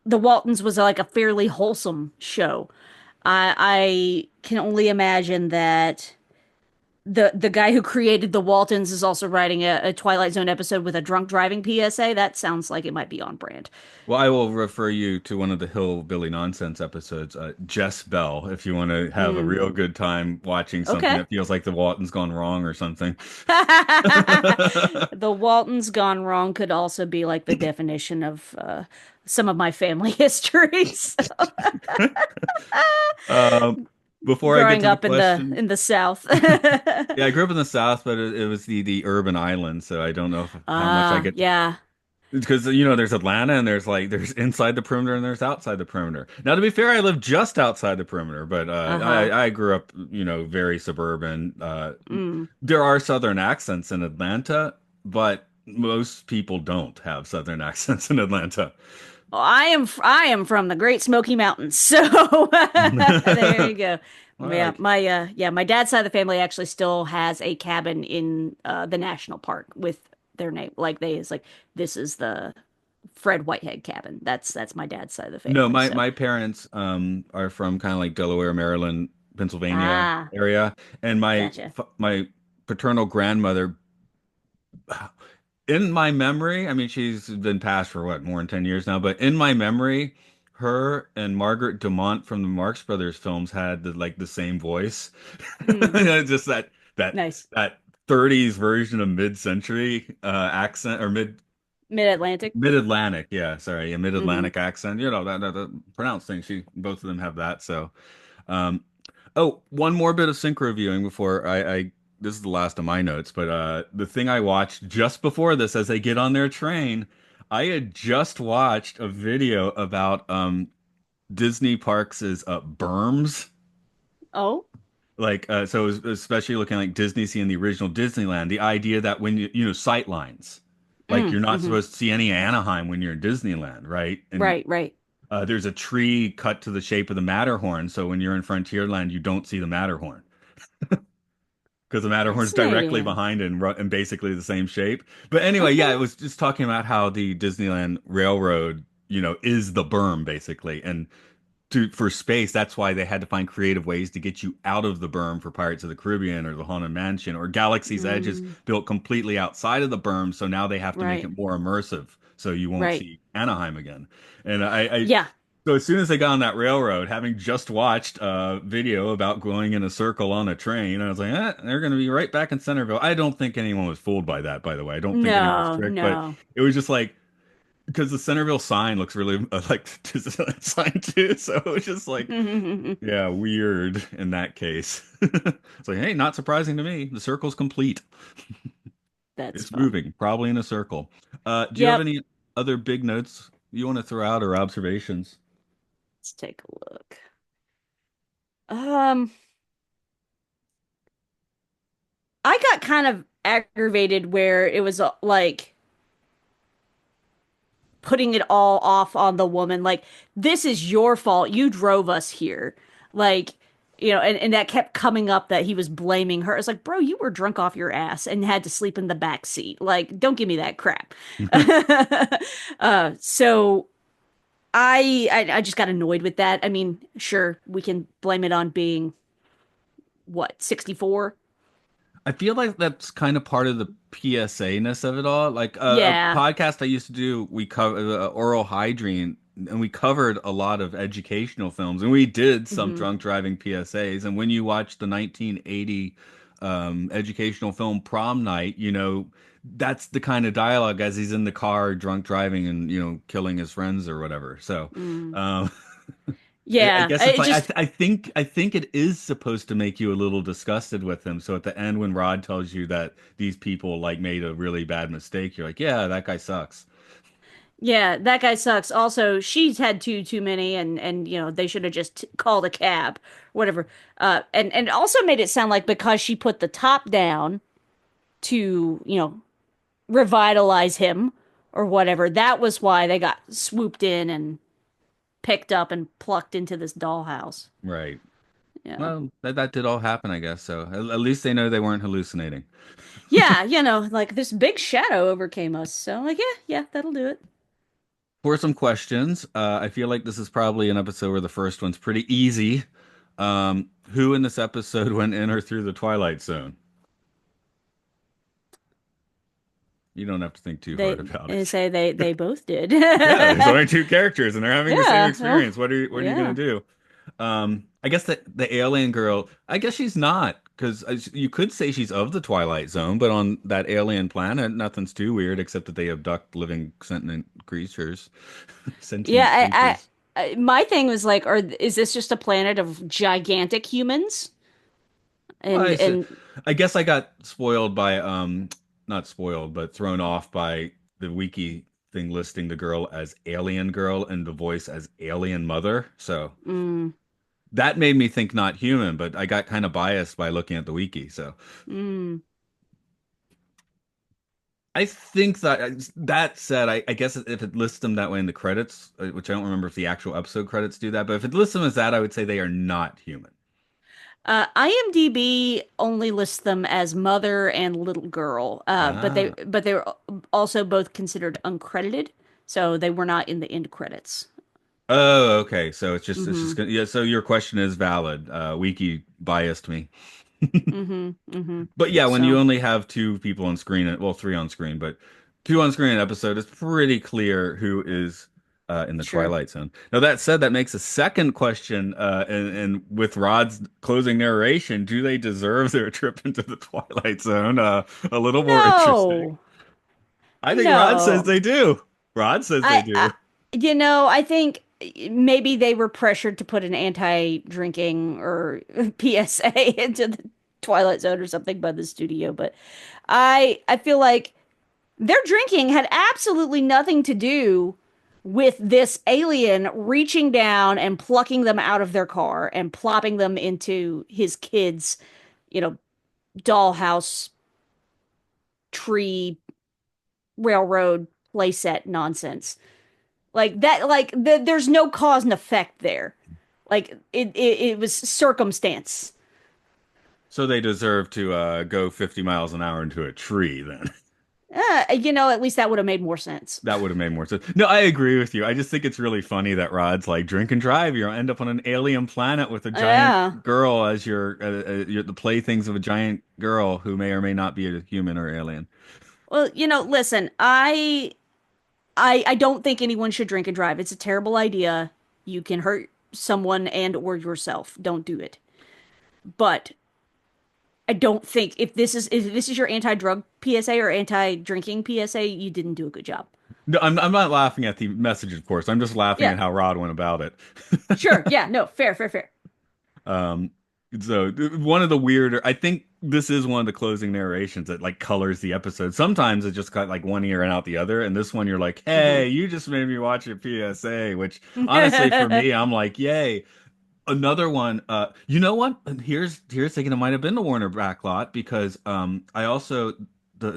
S1: the Waltons was like a fairly wholesome show. I can only imagine that the guy who created the Waltons is also writing a Twilight Zone episode with a drunk driving PSA. That sounds like it might be on brand.
S2: Well, I will refer you to one of the Hillbilly Nonsense episodes, Jess Bell, if you want to have a
S1: Mm,
S2: real good time watching something
S1: okay.
S2: that feels like the Walton's gone wrong or something.
S1: The Waltons gone wrong could also be like the definition of some of my family histories.
S2: Um, before I get
S1: Growing
S2: to the
S1: up in
S2: question,
S1: the South.
S2: yeah, I grew up in the South, but it was the urban island, so I don't know how much I get to,
S1: Yeah.
S2: because there's Atlanta and there's inside the perimeter and there's outside the perimeter. Now, to be fair, I live just outside the perimeter, but
S1: Uh-huh.
S2: I grew up very suburban.
S1: Mm.
S2: There are Southern accents in Atlanta, but most people don't have Southern accents in Atlanta.
S1: Well, I am from the Great Smoky Mountains, so there you go.
S2: Well,
S1: Yeah,
S2: like,
S1: my dad's side of the family actually still has a cabin in the national park with their name. Like they is like this is the Fred Whitehead cabin. That's my dad's side of the
S2: no,
S1: family. So
S2: my parents are from kind of like Delaware, Maryland, Pennsylvania
S1: ah,
S2: area, and
S1: gotcha.
S2: my paternal grandmother, in my memory, I mean, she's been passed for what, more than 10 years now, but in my memory, her and Margaret Dumont from the Marx Brothers films had the same voice.
S1: Mm,
S2: Just that
S1: nice.
S2: that 30s version of mid-century accent or
S1: Mid-Atlantic.
S2: mid-Atlantic, yeah, sorry, a
S1: Hmm.
S2: mid-Atlantic accent. That pronounced thing. Both of them have that. So, um, oh, one more bit of synchro viewing before I this is the last of my notes, but the thing I watched just before this as they get on their train, I had just watched a video about Disney Parks' berms.
S1: Oh,
S2: So it was especially looking like Disney seeing the original Disneyland, the idea that when sight lines, like you're not
S1: hmm.
S2: supposed to see any Anaheim when you're in Disneyland, right? And
S1: Right, right.
S2: there's a tree cut to the shape of the Matterhorn, so when you're in Frontierland, you don't see the Matterhorn because the Matterhorn's directly
S1: Fascinating.
S2: behind and basically the same shape. But anyway, yeah, it
S1: Okay.
S2: was just talking about how the Disneyland Railroad, is the berm basically, and for space, that's why they had to find creative ways to get you out of the berm for Pirates of the Caribbean or the Haunted Mansion or Galaxy's Edge is
S1: Mm,
S2: built completely outside of the berm, so now they have to make
S1: right,
S2: it more immersive, so you won't
S1: right.
S2: see Anaheim again. And I
S1: Yeah.
S2: so as soon as they got on that railroad, having just watched a video about going in a circle on a train, I was like, they're going to be right back in Centerville. I don't think anyone was fooled by that, by the way. I don't think anyone was
S1: No,
S2: tricked, but
S1: no.
S2: it was just like because the Centerville sign looks really like the Disneyland sign too. So it was just like, yeah, weird in that case. It's like, hey, not surprising to me. The circle's complete.
S1: That's
S2: It's
S1: fun.
S2: moving, probably in a circle. Do you have
S1: Yep.
S2: any other big notes you want to throw out or observations?
S1: Let's take a look. Um, I got kind of aggravated where it was like putting it all off on the woman. Like, this is your fault. You drove us here. Like, and that kept coming up that he was blaming her. It's like, bro, you were drunk off your ass and had to sleep in the back seat. Like, don't give me that crap. So I just got annoyed with that. I mean, sure, we can blame it on being what, 64?
S2: I feel like that's kind of part of the PSA-ness of it all. Like a
S1: Yeah.
S2: podcast I used to do, we cover Oral Hygiene, and we covered a lot of educational films, and we did some
S1: Hmm.
S2: drunk driving PSAs. And when you watch the 1980 educational film Prom Night, that's the kind of dialogue as he's in the car drunk driving and killing his friends or whatever. So.
S1: Mm.
S2: Um, I
S1: Yeah.
S2: guess it's
S1: It
S2: like
S1: just
S2: I think it is supposed to make you a little disgusted with him. So at the end, when Rod tells you that these people like made a really bad mistake, you're like, yeah, that guy sucks.
S1: Yeah, that guy sucks. Also, she's had too many, and they should have just called a cab, whatever. And also made it sound like because she put the top down to revitalize him or whatever, that was why they got swooped in and picked up and plucked into this dollhouse.
S2: Right.
S1: Yeah,
S2: Well, that did all happen, I guess. So at least they know they weren't hallucinating.
S1: yeah, like this big shadow overcame us. So like, yeah, that'll do it.
S2: For some questions, I feel like this is probably an episode where the first one's pretty easy. Who in this episode went in or through the Twilight Zone? You don't have to think too hard about
S1: They
S2: it.
S1: say they both did.
S2: Yeah, there's only two characters and they're having the same
S1: Yeah, well,
S2: experience. What are you gonna
S1: yeah.
S2: do? I guess the alien girl, I guess she's not, because you could say she's of the Twilight Zone, but on that alien planet, nothing's too weird except that they abduct living sentient creatures, sentient
S1: Yeah,
S2: creatures.
S1: my thing was like, is this just a planet of gigantic humans?
S2: Well,
S1: And
S2: I guess I got spoiled by not spoiled, but thrown off by the wiki thing listing the girl as Alien Girl and the voice as Alien Mother. So
S1: mm,
S2: that made me think not human, but I got kind of biased by looking at the wiki. So
S1: mm.
S2: I think that said, I guess if it lists them that way in the credits, which I don't remember if the actual episode credits do that, but if it lists them as that, I would say they are not human.
S1: IMDb only lists them as mother and little girl,
S2: Ah.
S1: but they were also both considered uncredited, so they were not in the end credits.
S2: Oh, okay. So it's just
S1: Mm-hmm.
S2: yeah. So your question is valid. Wiki biased me.
S1: Mm-hmm. Mm-hmm.
S2: But yeah, when you
S1: So
S2: only have two people on screen, well, three on screen, but two on screen an episode, it's pretty clear who is in the
S1: sure.
S2: Twilight Zone. Now, that said, that makes a second question, and with Rod's closing narration, do they deserve their trip into the Twilight Zone? A little more interesting.
S1: No,
S2: I think Rod says
S1: no.
S2: they do. Rod says they
S1: I,
S2: do.
S1: I think maybe they were pressured to put an anti-drinking or PSA into the Twilight Zone or something by the studio, but I feel like their drinking had absolutely nothing to do with this alien reaching down and plucking them out of their car and plopping them into his kids, you know, dollhouse, tree, railroad playset nonsense. Like that, there's no cause and effect there. Like it was circumstance.
S2: So they deserve to go 50 miles an hour into a tree then.
S1: At least that would have made more sense.
S2: That would have made more sense. No, I agree with you. I just think it's really funny that Rod's like, drink and drive. You'll end up on an alien planet with a
S1: Yeah.
S2: giant girl as the playthings of a giant girl who may or may not be a human or alien.
S1: Well, listen, I don't think anyone should drink and drive. It's a terrible idea. You can hurt someone and or yourself. Don't do it. But I don't think if this is your anti-drug PSA or anti-drinking PSA, you didn't do a good job.
S2: No, I'm not laughing at the message, of course. I'm just laughing
S1: Yeah.
S2: at how Rod went about it.
S1: Sure. Yeah. No. Fair. Fair. Fair.
S2: Um, one of the weirder, I think this is one of the closing narrations that like colors the episode. Sometimes it just got like one ear and out the other, and this one you're like,
S1: Hmm.
S2: hey, you just made me watch a PSA, which honestly for me, I'm like, yay. Another one, you know what? Here's thinking it might have been the Warner backlot because I also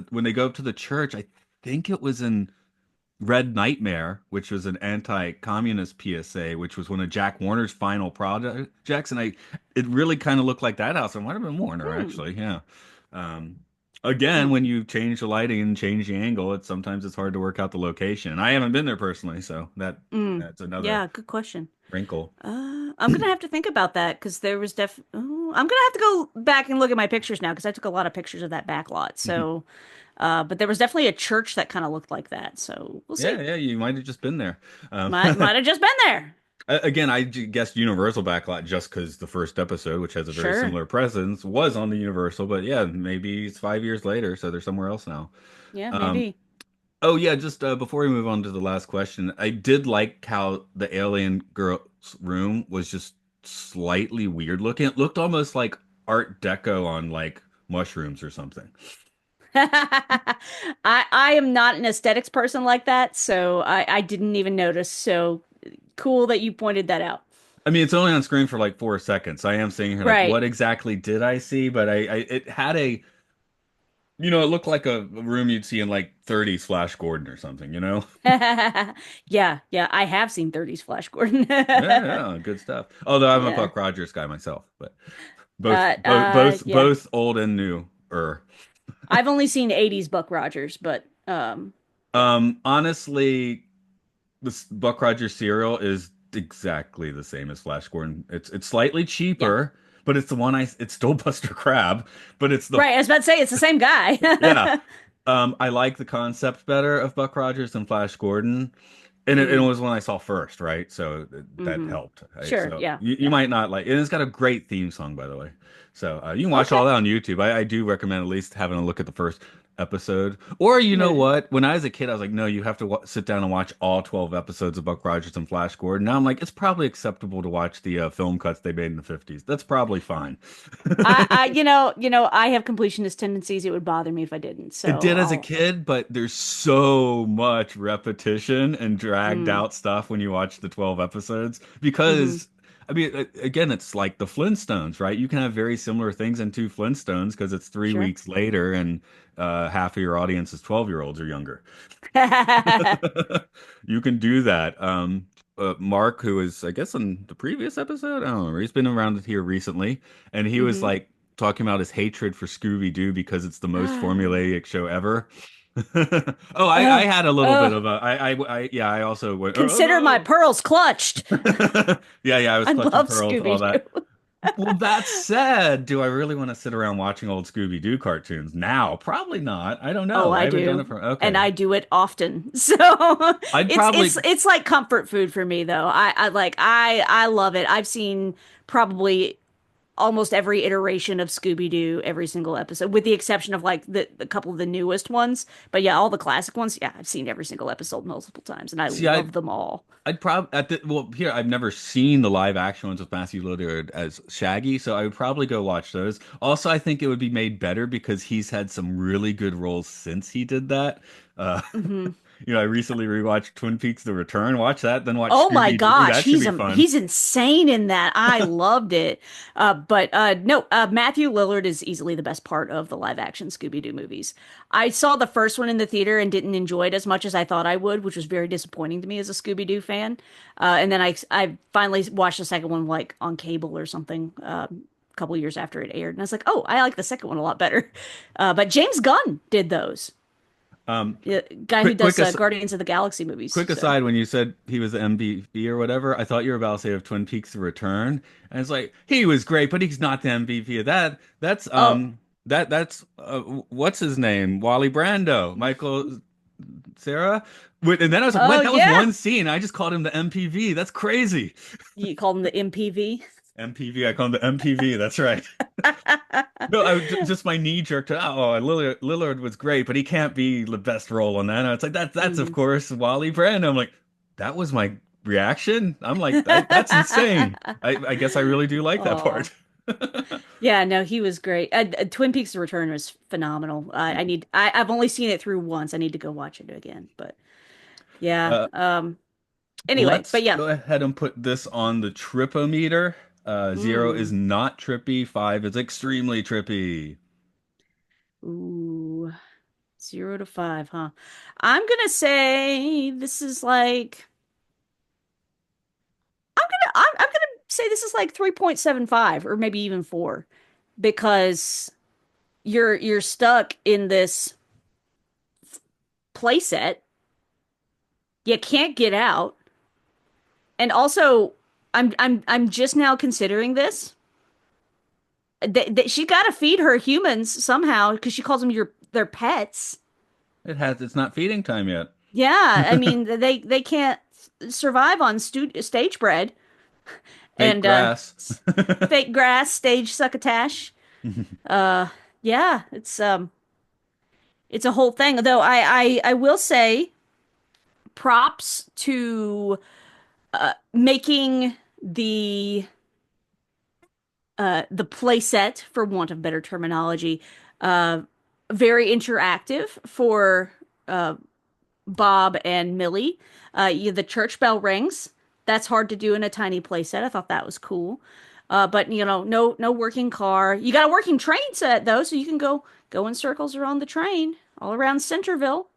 S2: when they go up to the church, I think it was in Red Nightmare, which was an anti-communist PSA, which was one of Jack Warner's final projects, and it really kind of looked like that house. It might have been Warner
S1: Hmm.
S2: actually, yeah. Um, again,
S1: Hmm.
S2: when you change the lighting and change the angle, it's hard to work out the location. And I haven't been there personally, so
S1: Mm.
S2: that's another
S1: Yeah. Good question.
S2: wrinkle.
S1: I'm gonna have to think about that because there was I'm gonna have to go back and look at my pictures now because I took a lot of pictures of that back lot. So, but there was definitely a church that kind of looked like that. So we'll
S2: Yeah,
S1: see.
S2: yeah, you might have just been there.
S1: Might have just been there.
S2: Again, guessed Universal backlot just because the first episode, which has a very
S1: Sure.
S2: similar presence, was on the Universal. But yeah, maybe it's 5 years later, so they're somewhere else now.
S1: Yeah.
S2: Um,
S1: Maybe.
S2: oh yeah, just before we move on to the last question, I did like how the alien girl's room was just slightly weird looking. It looked almost like Art Deco on like mushrooms or something.
S1: I am not an aesthetics person like that, so I didn't even notice. So cool that you pointed that out.
S2: I mean, it's only on screen for like 4 seconds. So I am sitting here like,
S1: Right.
S2: what exactly did I see? But it had it looked like a room you'd see in like 30s Flash Gordon or something, you know?
S1: Yeah, yeah, I have seen 30s Flash Gordon.
S2: Yeah, yeah, good stuff. Although I'm a
S1: Yeah.
S2: Buck Rogers guy myself, but both,
S1: Yeah.
S2: both old and new.
S1: I've only seen 80s Buck Rogers, but yeah.
S2: Honestly, this Buck Rogers cereal is exactly the same as Flash Gordon. It's slightly
S1: Yeah.
S2: cheaper, but it's the one it's still Buster Crab, but it's the
S1: Right, I was about to say it's the same guy.
S2: yeah. I like the concept better of Buck Rogers than Flash Gordon. And it
S1: Mm,
S2: was when I saw first, right? So that
S1: hmm.
S2: helped. Right?
S1: Sure,
S2: So
S1: yeah,
S2: you
S1: yeah.
S2: might not like, and it's got a great theme song, by the way. So you can watch
S1: Okay.
S2: all that on YouTube. I do recommend at least having a look at the first episode. Or you know what? When I was a kid, I was like, no, you have to sit down and watch all 12 episodes of Buck Rogers and Flash Gordon. Now I'm like, it's probably acceptable to watch the film cuts they made in the 50s. That's probably fine.
S1: I have completionist tendencies. It would bother me if I didn't.
S2: It
S1: So
S2: did as a
S1: I'll,
S2: kid, but there's so much repetition and dragged
S1: mm,
S2: out stuff when you watch the 12 episodes
S1: hmm.
S2: because I mean, again, it's like the Flintstones, right? You can have very similar things in two Flintstones because it's three
S1: Sure.
S2: weeks later and half of your audience is 12-year-olds or younger. You can do that. Mark, who was, I guess, in the previous episode, I don't know, he's been around here recently, and he was
S1: Hmm.
S2: like talking about his hatred for Scooby-Doo because it's the most formulaic show ever. Oh, I
S1: Oh,
S2: had a little bit
S1: oh,
S2: of a, yeah, I also went,
S1: consider my
S2: oh,
S1: pearls clutched.
S2: oh. Yeah, yeah, I was
S1: I
S2: clutching
S1: love
S2: pearls, all that.
S1: Scooby-Doo.
S2: Well, that said, do I really want to sit around watching old Scooby-Doo cartoons now? Probably not. I don't
S1: Oh,
S2: know. I
S1: I
S2: haven't done it
S1: do.
S2: for,
S1: And
S2: okay.
S1: I do it often. So
S2: I'd
S1: it's
S2: probably,
S1: it's like comfort food for me though. I love it. I've seen probably almost every iteration of Scooby-Doo, every single episode, with the exception of like the couple of the newest ones. But yeah, all the classic ones, yeah, I've seen every single episode multiple times and I
S2: see,
S1: love them all.
S2: I'd probably at the well here I've never seen the live action ones with Matthew Lillard as Shaggy, so I would probably go watch those. Also, I think it would be made better because he's had some really good roles since he did that. Uh,
S1: Hmm.
S2: I recently rewatched Twin Peaks: The Return. Watch that, then watch
S1: Oh my
S2: Scooby-Doo.
S1: gosh,
S2: That should be fun.
S1: he's insane in that. I loved it. But no, Matthew Lillard is easily the best part of the live action Scooby-Doo movies. I saw the first one in the theater and didn't enjoy it as much as I thought I would, which was very disappointing to me as a Scooby-Doo fan. And then I finally watched the second one like on cable or something a couple years after it aired, and I was like, oh, I like the second one a lot better. But James Gunn did those.
S2: Um,
S1: The guy who
S2: quick,
S1: does Guardians of the Galaxy movies.
S2: quick
S1: So,
S2: aside, when you said he was the MVP or whatever, I thought you were about to say of Twin Peaks: The Return, and it's like he was great, but he's not the MVP of that.
S1: oh,
S2: That's what's his name? Wally Brando, Michael Sarah. And then I was like,
S1: oh
S2: what? That was
S1: yeah.
S2: one scene. I just called him the MPV. That's crazy.
S1: You called him the MPV.
S2: MPV. I call him the MPV. That's right. No, just my knee jerk to Lillard was great, but he can't be the best role on that. And it's like that's of
S1: Mhm.
S2: course Wally Brand. I'm like, that was my reaction. I'm like, that's insane. I guess I really do like that
S1: Oh,
S2: part.
S1: yeah, no, he was great. Twin Peaks: The Return was phenomenal. I've only seen it through once. I need to go watch it again. But yeah.
S2: Uh,
S1: Anyway,
S2: let's
S1: but yeah.
S2: go ahead and put this on the tripometer. 0 is
S1: Mm.
S2: not trippy. 5 is extremely trippy.
S1: Ooh, 0 to 5, huh? I'm gonna say this is like I'm gonna say this is like 3.75 or maybe even 4 because you're stuck in this playset. You can't get out. And also, I'm just now considering this. She got to feed her humans somehow because she calls them their pets.
S2: It's not feeding time yet.
S1: Yeah, I mean they can't survive on stage bread
S2: Fake
S1: and
S2: grass.
S1: fake grass, stage succotash. Uh, yeah, it's a whole thing. Though I will say props to making the playset, for want of better terminology, uh, very interactive for uh, Bob and Millie. The church bell rings. That's hard to do in a tiny playset. I thought that was cool. But no working car. You got a working train set though, so you can go in circles around the train all around Centerville.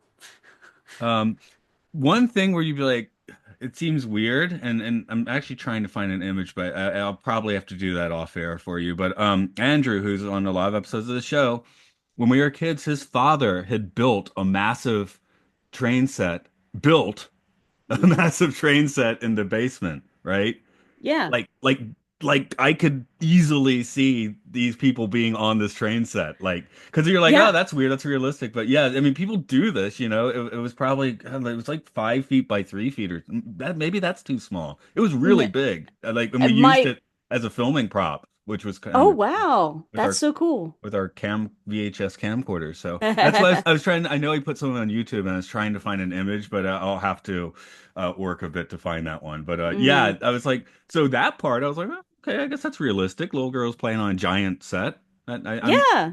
S2: Um, One thing where you'd be like, it seems weird, and I'm actually trying to find an image, but I'll probably have to do that off air for you. But Andrew, who's on a lot of episodes of the show, when we were kids, his father had built a massive train set, built a
S1: Hmm.
S2: massive train set in the basement, right?
S1: Yeah,
S2: like like like I could easily see these people being on this train set, like because you're like, oh,
S1: yeah.
S2: that's weird, that's realistic, but yeah, I mean, people do this, it was probably God, it was like 5 feet by 3 feet, or that maybe that's too small. It was really
S1: N-
S2: big, like, and we used
S1: My
S2: it as a filming prop, which was
S1: Oh
S2: kind of
S1: wow,
S2: with
S1: that's
S2: our
S1: so cool.
S2: cam VHS camcorders. So that's why I was trying. I know he put something on YouTube, and I was trying to find an image, but I'll have to work a bit to find that one. But yeah,
S1: Mm.
S2: I was like, so that part, I was like, oh, okay, I guess that's realistic. Little girls playing on a giant set. I'm
S1: Yeah,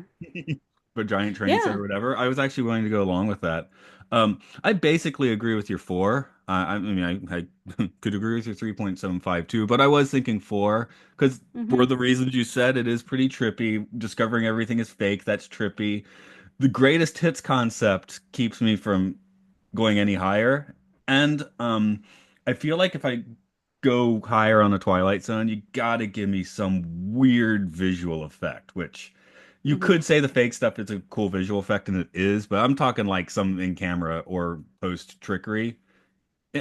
S2: a giant train set
S1: yeah.
S2: or whatever. I was actually willing to go along with that. I basically agree with your four. I mean, I could agree with your 3.75 too, but I was thinking four because for
S1: Hmm.
S2: the reasons you said, it is pretty trippy. Discovering everything is fake, that's trippy. The greatest hits concept keeps me from going any higher. And I feel like if I go higher on the Twilight Zone, you gotta give me some weird visual effect, which you
S1: Hmm.
S2: could say the fake stuff is a cool visual effect, and it is, but I'm talking like some in camera or post trickery.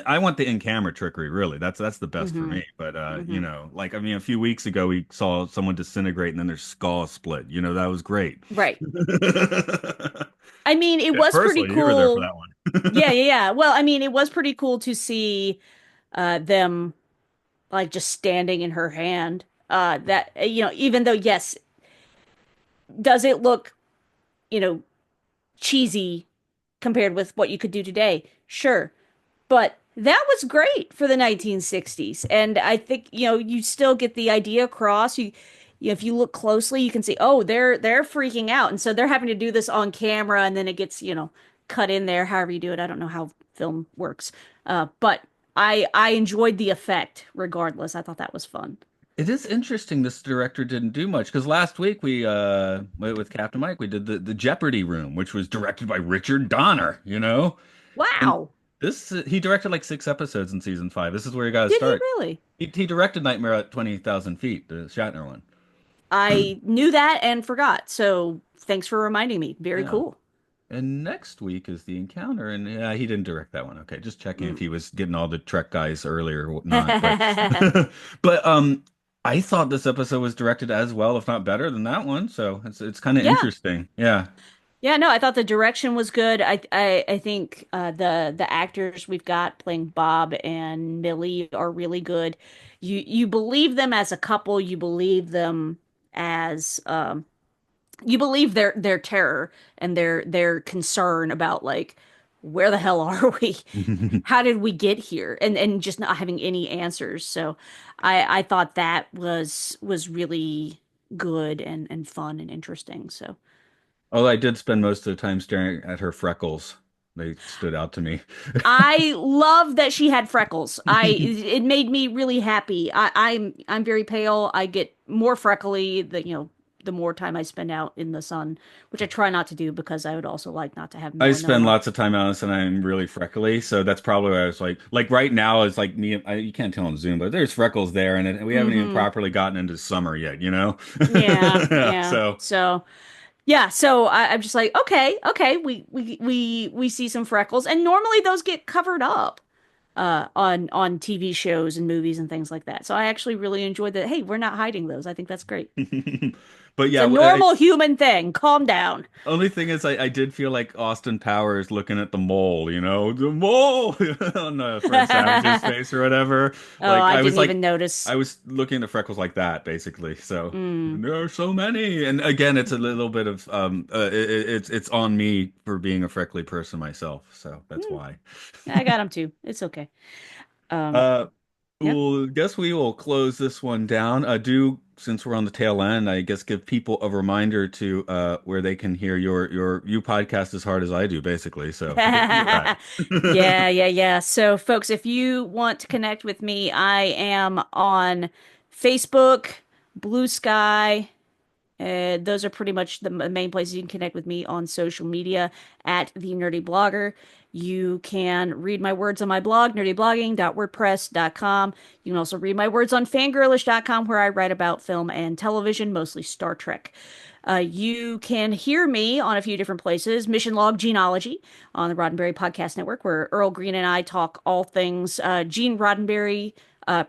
S2: I want the in camera trickery, really. That's the best for
S1: Hmm.
S2: me. But
S1: Hmm.
S2: like I mean, a few weeks ago we saw someone disintegrate and then their skull split. That was great.
S1: Right. I mean, it
S2: Yeah,
S1: was pretty
S2: personally, you were there for
S1: cool.
S2: that
S1: Yeah,
S2: one.
S1: yeah, yeah. Well, I mean, it was pretty cool to see them like just standing in her hand. That even though yes, does it look, you know, cheesy compared with what you could do today? Sure. But that was great for the 1960s. And I think, you still get the idea across. If you look closely, you can see, oh, they're freaking out. And so they're having to do this on camera and then it gets, cut in there, however you do it. I don't know how film works. But I enjoyed the effect regardless. I thought that was fun.
S2: It is interesting this director didn't do much because last week we with Captain Mike we did the Jeopardy room, which was directed by Richard Donner. And
S1: Wow.
S2: this he directed like 6 episodes in season 5. This is where he got to
S1: Did he
S2: start.
S1: really?
S2: He directed Nightmare at 20,000 Feet, the Shatner one.
S1: I knew that and forgot. So thanks for reminding me. Very
S2: Yeah.
S1: cool.
S2: And next week is the Encounter, and yeah, he didn't direct that one. Okay, just checking if
S1: Mm.
S2: he was getting all the Trek guys earlier or whatnot. But but I thought this episode was directed as well, if not better than that one. So it's kind of
S1: Yeah.
S2: interesting. Yeah.
S1: Yeah, no, I thought the direction was good. I think the actors we've got playing Bob and Millie are really good. You believe them as a couple. You believe them as you believe their terror and their concern about like where the hell are we? How did we get here? And just not having any answers. So I thought that was really good and fun and interesting. So.
S2: Oh, I did spend most of the time staring at her freckles. They stood out to me.
S1: I love that she had freckles. It made me really happy. I'm very pale. I get more freckly the more time I spend out in the sun, which I try not to do because I would also like not to have
S2: I spend
S1: melanoma.
S2: lots of time out and I'm really freckly, so that's probably why I was like right now it's like me. You can't tell on Zoom, but there's freckles there, and we haven't even
S1: Hmm.
S2: properly gotten into summer yet.
S1: Yeah, yeah.
S2: So
S1: So yeah, so I'm just like, okay, okay, we see some freckles, and normally those get covered up on TV shows and movies and things like that. So I actually really enjoyed that. Hey, we're not hiding those. I think that's great.
S2: but
S1: It's
S2: yeah,
S1: a normal human thing. Calm down.
S2: only thing is I did feel like Austin Powers looking at the mole, the mole on Fred Savage's
S1: Oh,
S2: face or whatever. Like
S1: I didn't even notice.
S2: I was looking at freckles like that basically. So
S1: Mm.
S2: there are so many, and again, it's a little bit of it's on me for being a freckly person myself, so that's
S1: Mm.
S2: why.
S1: I got him too. It's okay. Um,
S2: Uh,
S1: yeah.
S2: well, guess we will close this one down. Since we're on the tail end, I guess give people a reminder to where they can hear you podcast as hard as I do, basically. So where are you at?
S1: Yeah, yeah, yeah. So, folks, if you want to connect with me, I am on Facebook, Blue Sky. Those are pretty much the main places you can connect with me on social media at the Nerdy Blogger. You can read my words on my blog, nerdyblogging.wordpress.com. You can also read my words on fangirlish.com, where I write about film and television, mostly Star Trek. You can hear me on a few different places. Mission Log Genealogy on the Roddenberry Podcast Network, where Earl Green and I talk all things Gene Roddenberry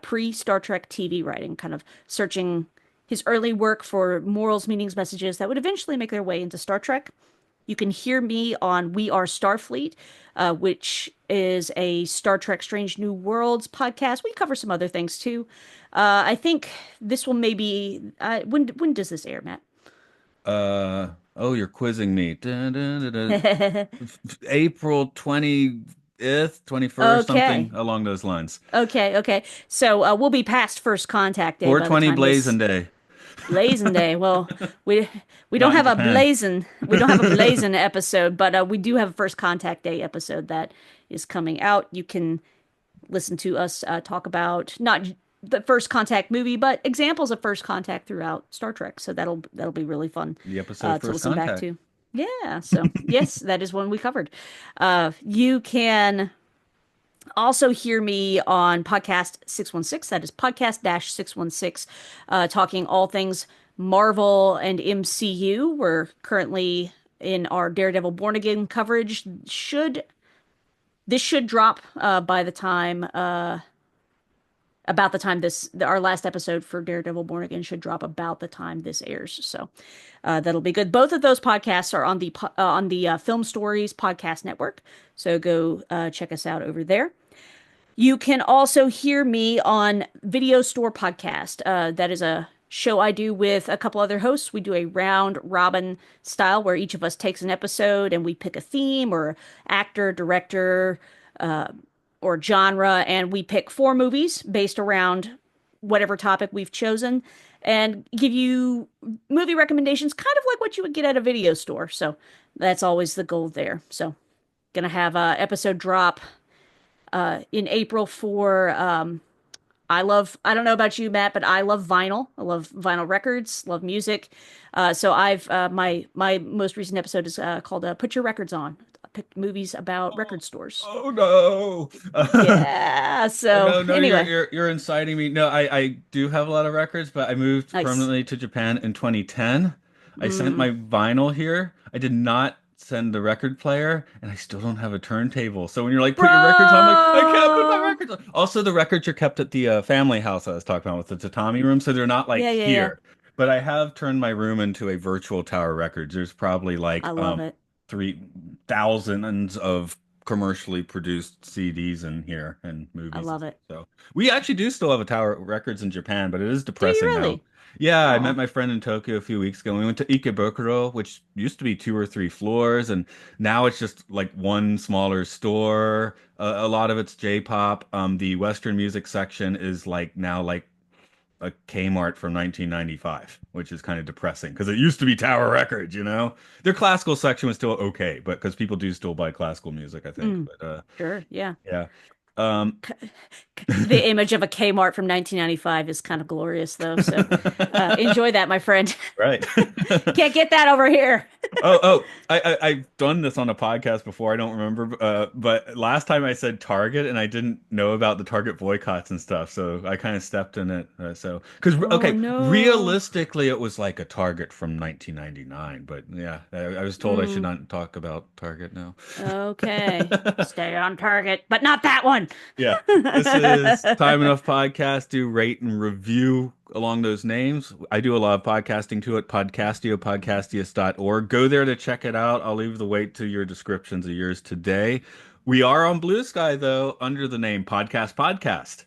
S1: pre-Star Trek TV writing, kind of searching his early work for morals, meanings, messages that would eventually make their way into Star Trek. You can hear me on We Are Starfleet, which is a Star Trek Strange New Worlds podcast. We cover some other things too. I think this will maybe when does this air, Matt?
S2: Oh, you're quizzing me. Dun, dun, dun, dun. April 20th, 21st, something
S1: Okay.
S2: along those lines.
S1: Okay, okay. So we'll be past first contact day by the
S2: 420
S1: time
S2: Blazing
S1: this
S2: Day.
S1: Blazing Day. Well, we we don't
S2: Not in
S1: have a
S2: Japan.
S1: blazing episode, but we do have a First Contact Day episode that is coming out. You can listen to us talk about not the First Contact movie, but examples of First Contact throughout Star Trek. So that'll be really fun
S2: The episode
S1: to
S2: First
S1: listen back
S2: Contact.
S1: to. Yeah. So yes, that is one we covered. You can also hear me on podcast 616. That is podcast dash 616, talking all things Marvel and MCU. We're currently in our Daredevil Born Again coverage. This should drop by the time about the time this our last episode for Daredevil Born Again should drop about the time this airs. So that'll be good. Both of those podcasts are on the Film Stories podcast network. So go check us out over there. You can also hear me on Video Store Podcast. That is a show I do with a couple other hosts. We do a round robin style where each of us takes an episode and we pick a theme or actor, director, or genre, and we pick four movies based around whatever topic we've chosen and give you movie recommendations, kind of like what you would get at a video store. So that's always the goal there. So, gonna have a episode drop in April for I don't know about you, Matt, but I love vinyl. I love vinyl records, love music. So I've my most recent episode is called Put Your Records On. I picked movies about
S2: Oh,
S1: record stores.
S2: oh no.
S1: Yeah.
S2: Oh
S1: So
S2: no, no,
S1: anyway,
S2: you're inciting me. No, I do have a lot of records, but I moved
S1: nice.
S2: permanently to Japan in 2010. I sent
S1: Mm.
S2: my vinyl here. I did not send the record player, and I still don't have a turntable. So when you're like, put your records on, I'm like, I can't put my
S1: Bro.
S2: records on. Also, the records are kept at the family house I was talking about with the tatami room, so they're not like
S1: Yeah, yeah, yeah.
S2: here. But I have turned my room into a virtual tower records. There's probably
S1: I
S2: like
S1: love it.
S2: three thousands of commercially produced CDs in here and
S1: I
S2: movies and
S1: love
S2: stuff.
S1: it.
S2: So we actually do still have a Tower Records in Japan, but it is
S1: Do you
S2: depressing now.
S1: really?
S2: Yeah, I met
S1: Oh,
S2: my friend in Tokyo a few weeks ago. We went to Ikebukuro, which used to be two or three floors, and now it's just like one smaller store. A lot of it's J-pop. The Western music section is like now like a Kmart from 1995, which is kind of depressing because it used to be Tower Records, you know? Their classical section was still okay, but because people do still buy classical music, I think.
S1: mm,
S2: But
S1: sure. Yeah.
S2: yeah. Um
S1: The image of a Kmart from 1995 is kind of glorious, though. So enjoy that, my friend.
S2: right.
S1: Can't get that over here.
S2: I've done this on a podcast before. I don't remember, but last time I said Target, and I didn't know about the Target boycotts and stuff, so I kind of stepped in it. So, because
S1: Oh
S2: okay,
S1: no.
S2: realistically, it was like a Target from 1999, but yeah, I was told I should
S1: Mm,
S2: not talk about Target now.
S1: okay. Stay on target, but not that one.
S2: Yeah, this is Time Enough Podcast. Do rate and review along those names. I do a lot of podcasting to it. Podcastiopodcastius.org. Go there to check it out. I'll leave the weight to your descriptions of yours today. We are on Blue Sky, though, under the name Podcast Podcast.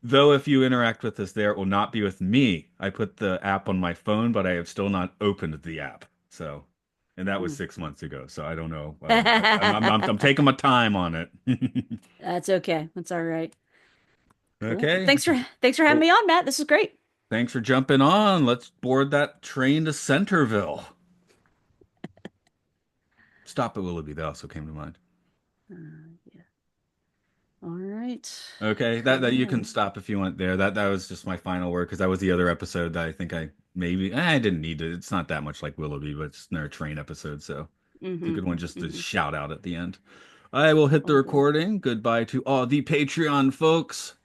S2: Though if you interact with us there, it will not be with me. I put the app on my phone, but I have still not opened the app. So, and that was
S1: Mm.
S2: 6 months ago. So I don't know. I'm taking my time on it.
S1: That's okay. That's all right. Cool. Well,
S2: Okay.
S1: thanks for having
S2: Well,
S1: me on, Matt. This is great.
S2: thanks for jumping on. Let's board that train to Centerville. Stop at Willoughby. That also came to mind.
S1: Yeah. All right.
S2: Okay, that you can
S1: Cool.
S2: stop if you want there. That was just my final word because that was the other episode that I think I maybe I didn't need it. It's not that much like Willoughby, but it's another train episode, so it's a
S1: Mm-hmm.
S2: good one just to
S1: Mm-hmm.
S2: shout out at the end. I will hit the
S1: All good.
S2: recording. Goodbye to all the Patreon folks.